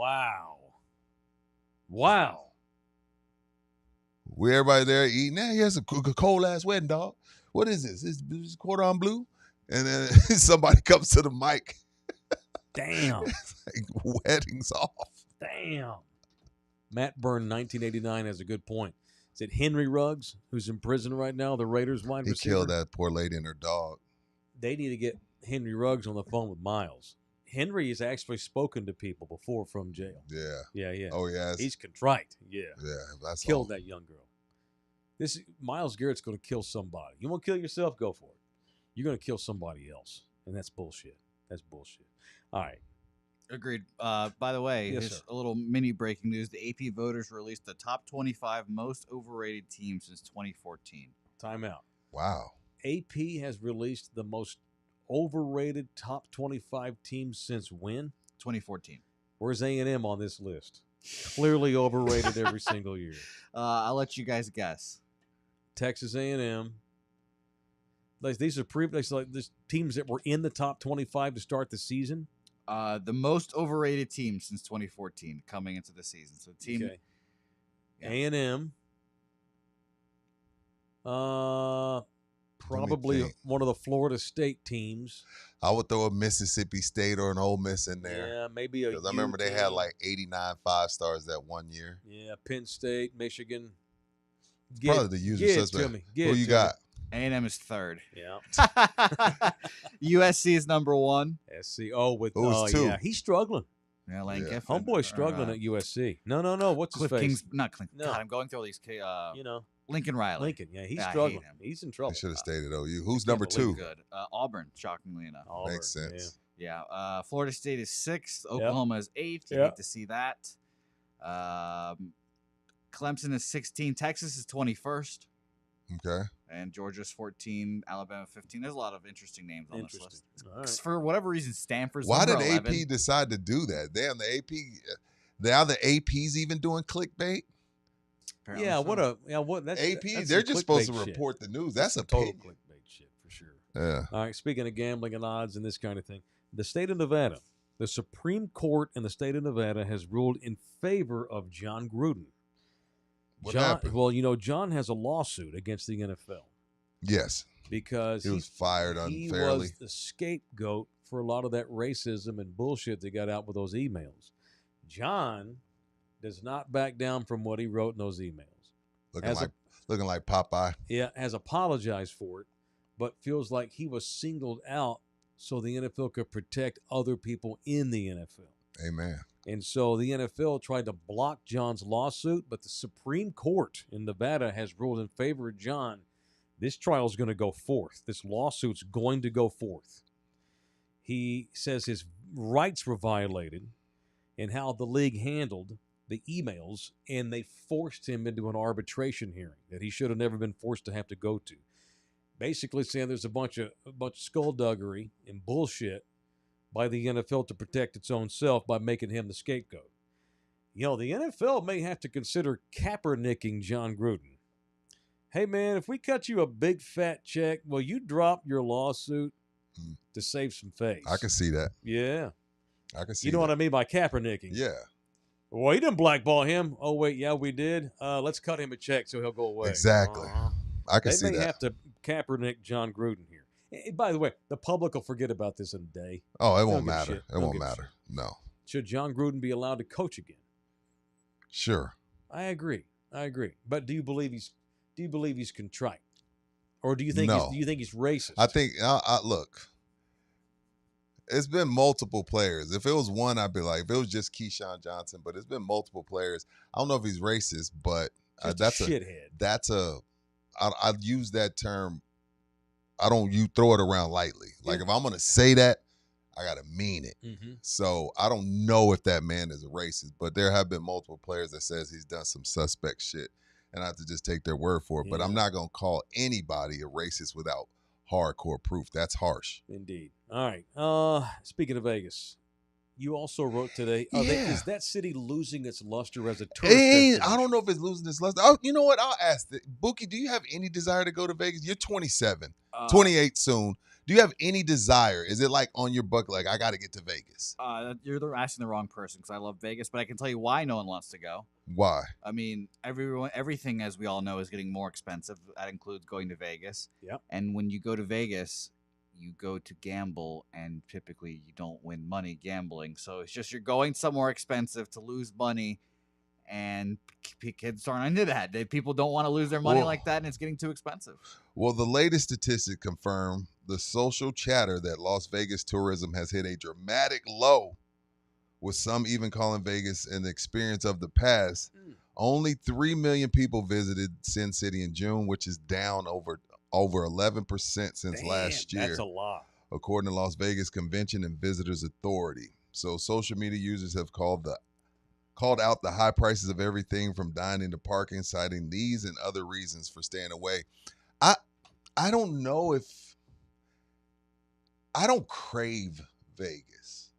Wow. We everybody there eating. Now here's a cold ass wedding, dog. What is this? This cordon bleu? And then somebody comes to the mic. Damn. Like, wedding's off. Damn. Matt Byrne, 1989, has a good point. Is it Henry Ruggs, who's in prison right now, the Raiders wide receiver? He killed that poor lady and her dog. They need to get Henry Ruggs on the phone with Myles. Henry has actually spoken to people before from jail. Yeah. Yeah. Oh, yeah. He's contrite. Yeah. That's killed that young girl. This Myles Garrett's going to kill somebody. You want to kill yourself? Go for it. You're going to kill somebody else, and that's bullshit. That's bullshit. All right. Agreed. By the way, Yes, here's sir. a little mini breaking news. The AP voters released the top 25 most overrated teams since 2014. Time out. Wow. AP has released the most overrated top 25 teams since when? 2014. Where's A&M on this list? Clearly overrated every single year. I'll let you guys guess. Texas A&M. These are these teams that were in the top 25 to start the season. The most overrated team since 2014 coming into the season. So team Okay. A&M. Probably one of the Florida State teams. I would throw a Mississippi State or an Ole Miss in there. Yeah, maybe a. Because I remember they had like 89 5-stars that one year. Yeah, Penn State, Michigan. Probably the usual suspect. To me. Who you got? A&M is third. Yeah. USC is number 1. SC. Oh, with Who's two? Yeah, he's struggling. Yeah, Lane Kiffin. Homeboy's struggling at USC. No. What's Cliff his face? Kings, not Cliff. No. God, I'm going through all these. Lincoln Riley. Lincoln. Yeah, he's I hate struggling. him. He's in trouble. They should have stayed at OU. Who's Can't number believe 2? Good. Auburn, shockingly enough. Auburn, Makes sense. Yeah. Florida State is 6th. Oklahoma is 8th. You Yep. hate to see that. Clemson is 16. Texas is 21st. Okay. And Georgia's 14. Alabama 15. There's a lot of interesting names on this list. All right. For whatever reason, Stanford's Why did number 11. AP decide to do that? Damn, the AP. Now the AP's even doing clickbait. Apparently Yeah, so. what that's AP, that's they're some just supposed to clickbait shit. report the news. That's some a total opinion. clickbait shit for sure. Yeah. All right, speaking of gambling and odds and this kind of thing, the state of Nevada, the Supreme Court in the state of Nevada has ruled in favor of John Gruden. What John, happened? well, John has a lawsuit against the NFL Yes. because He was fired he unfairly. was the scapegoat for a lot of that racism and bullshit that got out with those emails. John does not back down from what he wrote in those emails. Looking like Popeye. Yeah, has apologized for it, but feels like he was singled out so the NFL could protect other people in the NFL. Amen. And so the NFL tried to block John's lawsuit, but the Supreme Court in Nevada has ruled in favor of John. This trial is going to go forth. This lawsuit's going to go forth. He says his rights were violated in how the league handled the emails, and they forced him into an arbitration hearing that he should have never been forced to have to go to. Basically saying there's a bunch of skullduggery and bullshit by the NFL to protect its own self by making him the scapegoat. The NFL may have to consider Kaepernicking John Gruden. Hey, man, if we cut you a big fat check, will you drop your lawsuit to save some face? I can see that. Yeah. I can see You know what I mean by Kaepernicking? Yeah. Well, you didn't blackball him. Oh, wait, yeah, we did. Let's cut him a check so he'll go away. Exactly. I can They see may that. have to Kaepernick John Gruden here. And by the way, the public will forget about this in a day. Oh, it Don't won't give a matter. shit. It Don't won't give a matter. No. Should John Gruden be allowed to coach again? Sure. I agree. But do you believe he's contrite, or do you think No. he's racist? I think look. It's been multiple players. If it was one, I'd be like, if it was just Keyshawn Johnson, but it's been multiple players. I don't know if he's racist, but Just that's a shithead. I use that term. You throw it around lightly. Like if I'm gonna say that, I gotta mean it. Mm-hmm. So I don't know if that man is a racist, but there have been multiple players that says he's done some suspect shit, and I have to just take their word for it. But I'm not gonna call anybody a racist without hardcore proof. That's harsh. Indeed. All right. Speaking of Vegas, you also wrote today, is that city losing its luster as a tourist destination? I don't know if it's losing its luster. Oh, you know what? I'll ask. Bookie, do you have any desire to go to Vegas? You're 27, 28 soon. Do you have any desire? Is it like on your bucket, like, I got to get to Vegas? You're asking the wrong person because I love Vegas, but I can tell you why no one wants to go. Why? I mean, everything, as we all know, is getting more expensive. That includes going to Vegas. Yep. And when you go to Vegas, you go to gamble, and typically you don't win money gambling. So it's just you're going somewhere expensive to lose money, and kids aren't into that. People don't want to lose their money like that, and it's getting too expensive. Well, the latest statistics confirm the social chatter that Las Vegas tourism has hit a dramatic low, with some even calling Vegas an experience of the past. Only 3 million people visited Sin City in June, which is down over 11% since last year. That's a lot. According to Las Vegas Convention and Visitors Authority. So social media users have called out the high prices of everything from dining to parking, citing these and other reasons for staying away. I don't know if I don't crave Vegas.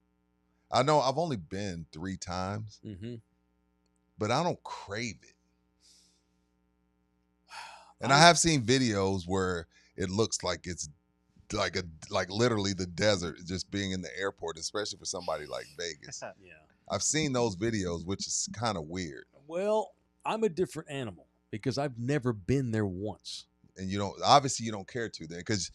I know I've only been 3 times, but I don't crave it. And I have seen videos where it looks like it's like literally the desert, just being in the airport, especially for somebody like Vegas. Yeah. I've seen those videos, which is kind of weird. Well, I'm a different animal because I've never been there once. And you don't care to then, because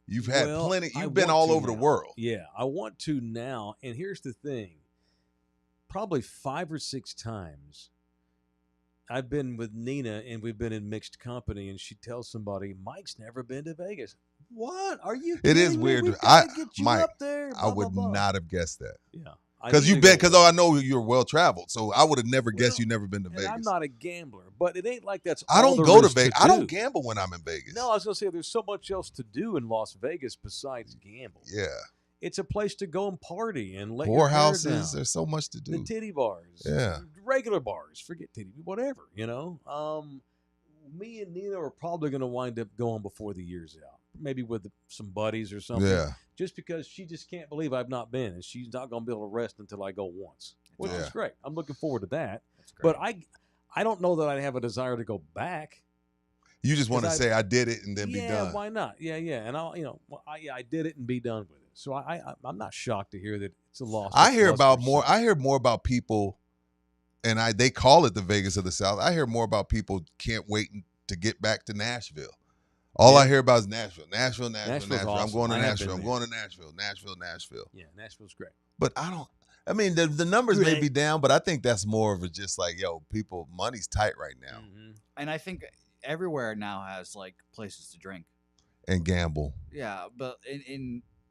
you've had plenty. You've been want all to over now. the world. Yeah, I want to now. And here's the thing. Probably 5 or 6 times I've been with Nina and we've been in mixed company, and she tells somebody, Mike's never been to Vegas. What? Are you kidding It is me? weird. We've got to get you Mike, up there. I would not have guessed that. Yeah. Because I know you're well traveled, so I would have never guessed you've never been to Vegas. I'm not a gambler, but it ain't like that's. I don't go to Vegas. I don't gamble when I'm in Vegas. No, I was gonna say there's so much else to do in Las Vegas besides gamble. Yeah, it's a place to go and party and let your hair whorehouses. down. There's so much to do. The titty bars, regular bars. Forget titty, whatever. Me and Nina are probably gonna wind up going before the year's out. Maybe with some buddies or something. Yeah. Just because she just can't believe I've not been, and she's not going to be able to rest until I go once, which is great. I'm looking forward to that. That's great. But I don't know that I have a desire to go back. You just want to say I did it and then be done. Yeah, why not? Yeah, and I did it and be done with it. So I'm not shocked to hear that it's a loss. I hear more about people, and they call it the Vegas of the South. I hear more about people can't wait to get back to Nashville. All I hear about is Nashville. Nashville. Awesome. I'm going to Nashville. I'm going to Nashville. Nashville. Yeah, Nashville's great. But the numbers may be down, but I think that's more of a just like, people, money's tight right now. Mm-hmm. And I think everywhere now has like places to drink. And gamble. Yeah, but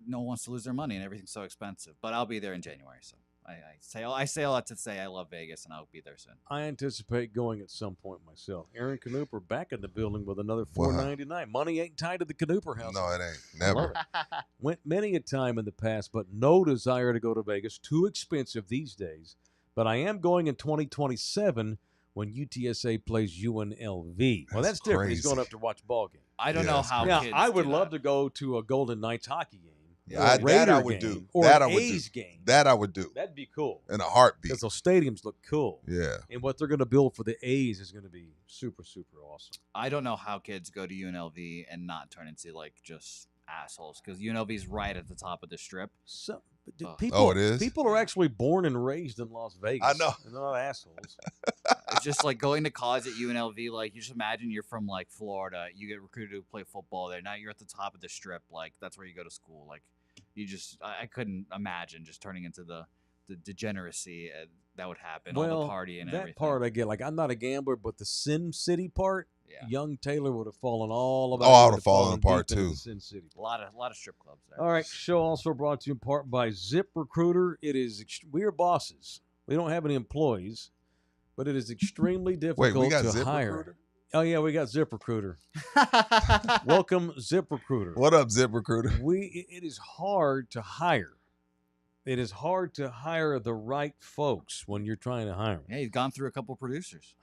no one wants to lose their money and everything's so expensive. But I'll be there in January, so. I say all that to say I love Vegas, and I'll be there soon. I anticipate going at some point myself. Aaron Knooper back in the building with another $4.99. Money ain't tied to the Knooper house. No, it ain't. Never. Went many a time in the past, but no desire to go to Vegas. Too expensive these days. But I am going in 2027 when UTSA plays UNLV. Well, that's different. Crazy. He's going up to watch a ball game. I don't know how. Kids I would do love that. to go to a Golden Knights hockey game. Yeah, that I would do. Or that an I would A's do. game. That I would do. That'd be cool. In a heartbeat. Because those stadiums look cool. Yeah. And what they're going to build for the A's is going to be super, super awesome. I don't know how kids go to UNLV and not turn into like just assholes, because UNLV's right at the top of the strip. It is? People are actually born and raised in Las Vegas. I know. They're not assholes. It's just like going to college at UNLV. Like, you just imagine you're from like Florida. You get recruited to play football there. Now you're at the top of the strip. Like, that's where you go to school. Like, I couldn't imagine just turning into the degeneracy that would happen. All the party and everything. That part I get. Like, I'm not a gambler, but the Sin City part, young Taylor would have fallen all about. I would have fallen apart too. Sin City. A lot of strip clubs there. All right. Show also brought to you in part by ZipRecruiter. We are bosses. We don't have any employees, but it is extremely difficult we got to hire. ZipRecruiter? Oh, yeah, we got ZipRecruiter. Welcome, ZipRecruiter. What up, ZipRecruiter? It is hard to hire. It is hard to hire the right folks when you're trying to hire them. Yeah, you've gone through a couple producers.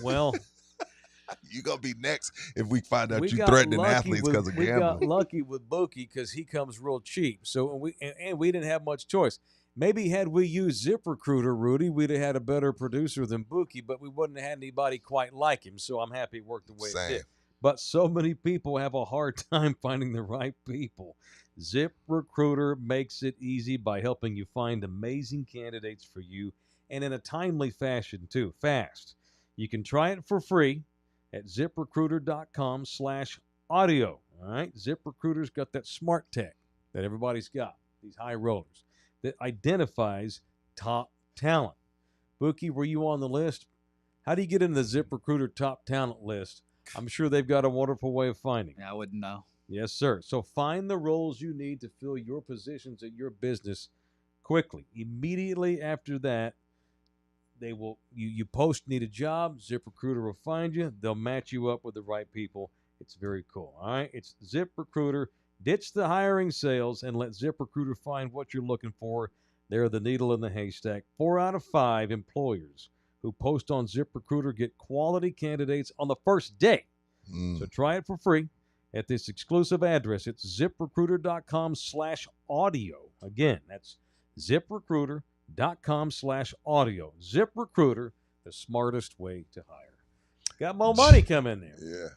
Well, You gonna be next if we find out We you got threatening lucky athletes with- because of We got gambling. lucky with Bookie because he comes real cheap. So and we didn't have much choice. Maybe had we used ZipRecruiter, Rudy, we'd have had a better producer than Bookie, but we wouldn't have had anybody quite like him. So I'm happy it worked the way it Same. did. But so many people have a hard time finding the right people. ZipRecruiter makes it easy by helping you find amazing candidates for you and in a timely fashion, too. Fast. You can try it for free at ziprecruiter.com/audio. All right? ZipRecruiter's got that smart tech that everybody's got, these high rollers, that identifies top talent. Bookie, were you on the list? How do you get into the ZipRecruiter top talent list? I'm sure they've got a wonderful way of finding. Yeah, I wouldn't know. Yes, sir. So find the roles you need to fill your positions at your business quickly. Immediately after that, they will you post need a job, ZipRecruiter will find you. They'll match you up with the right people. It's very cool. All right. It's ZipRecruiter. Ditch the hiring sales and let ZipRecruiter find what you're looking for. They're the needle in the haystack. 4 out of 5 employers who post on ZipRecruiter get quality candidates on the first day. So try it for free at this exclusive address. It's ziprecruiter.com/audio. Again, that's ziprecruiter.com/audio. ZipRecruiter, the smartest way to hire. Got more money coming there. Yeah.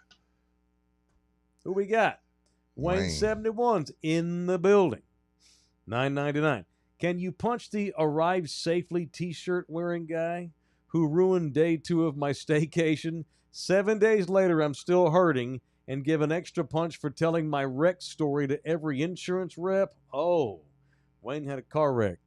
Who we got? Wayne 71's in the building. $9.99. Can you punch the arrive safely t-shirt wearing guy who ruined day 2 of my staycation? 7 days later, I'm still hurting and give an extra punch for telling my wreck story to every insurance rep? Oh, Wayne had a car wreck.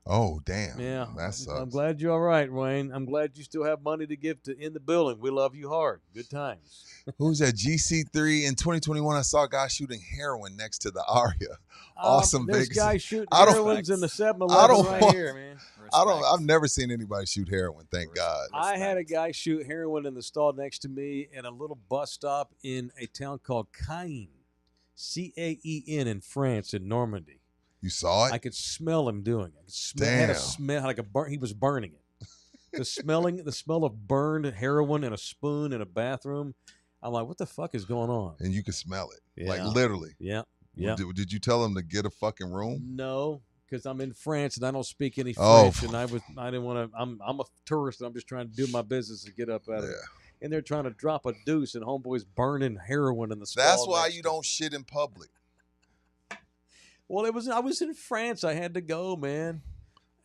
Oh, damn. Yeah. That sucks. I'm glad you're all right, Wayne. I'm glad you still have money to give to in the building. We love you hard. Good times. Who's that? GC3 in 2021. I saw a guy shooting heroin next to the Aria. Awesome There's Vegas. guys shooting I don't- heroines in the I 7-Eleven don't right want- here, man. I've never seen anybody shoot heroin. Thank God. I had a guy shoot heroin in the stall next to me in a little bus stop in a town called Caen, Caen in France, in Normandy. You saw it? I could smell him doing it. I could smell, had a Damn. smell like he was burning it. The smell of burned heroin in a spoon in a bathroom. I'm like, what the fuck is going on? And you could smell it. Yeah. Like literally. Yeah. Yeah. Did you tell him to get a fucking room? No, because I'm in France and I don't speak any Oh. French, and I didn't want to. I'm a tourist. And I'm just trying to do my business and get up out of it. And they're trying to drop a deuce, and homeboy's burning heroin in the stall. That's why next you to me. don't shit in public. Well, I was in France. I had to go, man.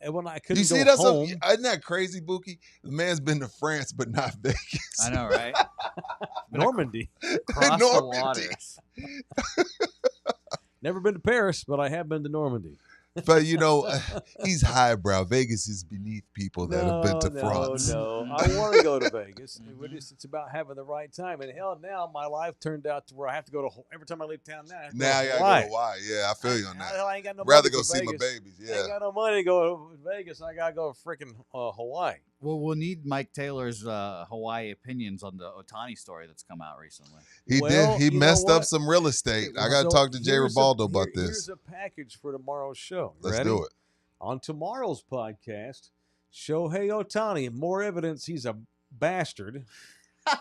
And when I couldn't You see, go that's home, isn't that crazy, Bookie? The man's been to France, but not Vegas. I know, right? Normandy. Cross the Normandy. waters. Never been to Paris, but I have been to Normandy. But he's highbrow. Vegas is beneath people that have been to France. No, I want to go to Vegas. It's about having the right time. And hell, now my life turned out to where I have to go to every time I leave town. Now, I have to Now go you to gotta Hawaii. go to Hawaii. Yeah, I feel you on that. Hell, I ain't got no Rather money go for see my Vegas. babies. I ain't Yeah. got no money to go to Vegas. I gotta go to freaking Hawaii. Well, we'll need Mike Taylor's Hawaii opinions on the Otani story that's come out recently. He Well, did. He you know messed up what? some real estate. I got to So talk to Jay here's Ribaldo about Here's this. a package for tomorrow's show. Let's Ready? do it. On tomorrow's podcast, Shohei Ohtani, more evidence he's a bastard. All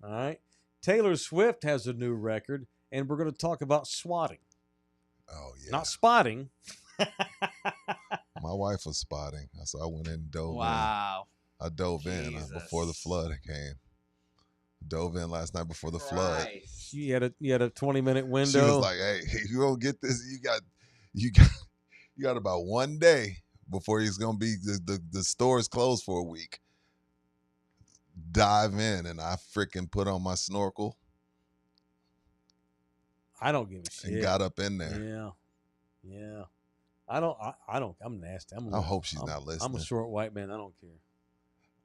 right. Taylor Swift has a new record, and we're going to talk about swatting. Oh yeah. Not spotting. My wife was spotting, so I went in and dove Wow. in. I dove in Jesus. before the flood came. Dove in last night before the flood. You had a 20-minute window. She was like, "Hey, you don't get this. You got about 1 day before he's gonna be the store's closed for a week. Dive in," and I freaking put on my snorkel I don't give a shit. and got up in there. Yeah. Yeah. I don't. I'm nasty. I hope she's not I'm listening. a short white man. I don't care.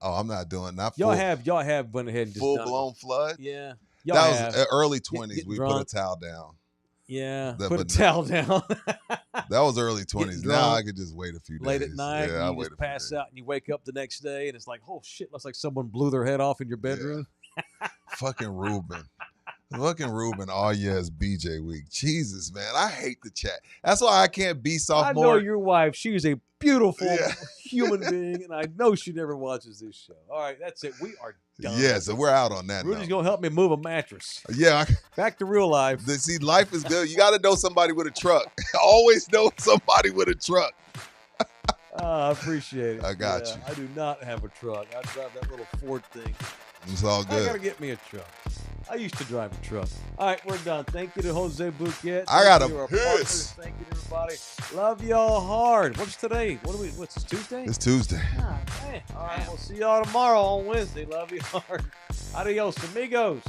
Oh, I'm not doing not Y'all full, have went ahead and just full done it. blown flood. Yeah. Y'all That have. was early 20s. get We drunk. put a towel down. Yeah. that- Put a but- towel down. That was early 20s. Now drunk I could just wait a few days. Late at night, Yeah, I you wait just a few pass days. out and you wake up the next day and it's like, oh shit, looks like someone blew their head off in your bedroom. Fucking Ruben. Fucking Ruben, all yes, BJ week. Jesus, man, I hate the chat. That's why I can't be I know sophomore. your wife. She is a beautiful Yeah. human being, and I know she never watches this show. All right, that's it. We are done. Yeah, so we're out on that. Rudy's note. going to help me move a mattress. Yeah, Back to real life. see, life is good. You got to know somebody with a truck. Always know somebody with a truck. I appreciate it. I got you. I do not have a truck. I drive that little Ford thing. It's all I got to good. get me a truck. I used to drive a truck. All right, we're done. Thank you to Jose Bouquet. I got Thank you to a our piss. partners. Thank you to everybody. Love y'all hard. What's today? What's this, Tuesday? It's Tuesday. Ah, man. All right, we'll see y'all tomorrow on Wednesday. Love you hard. Adios, amigos.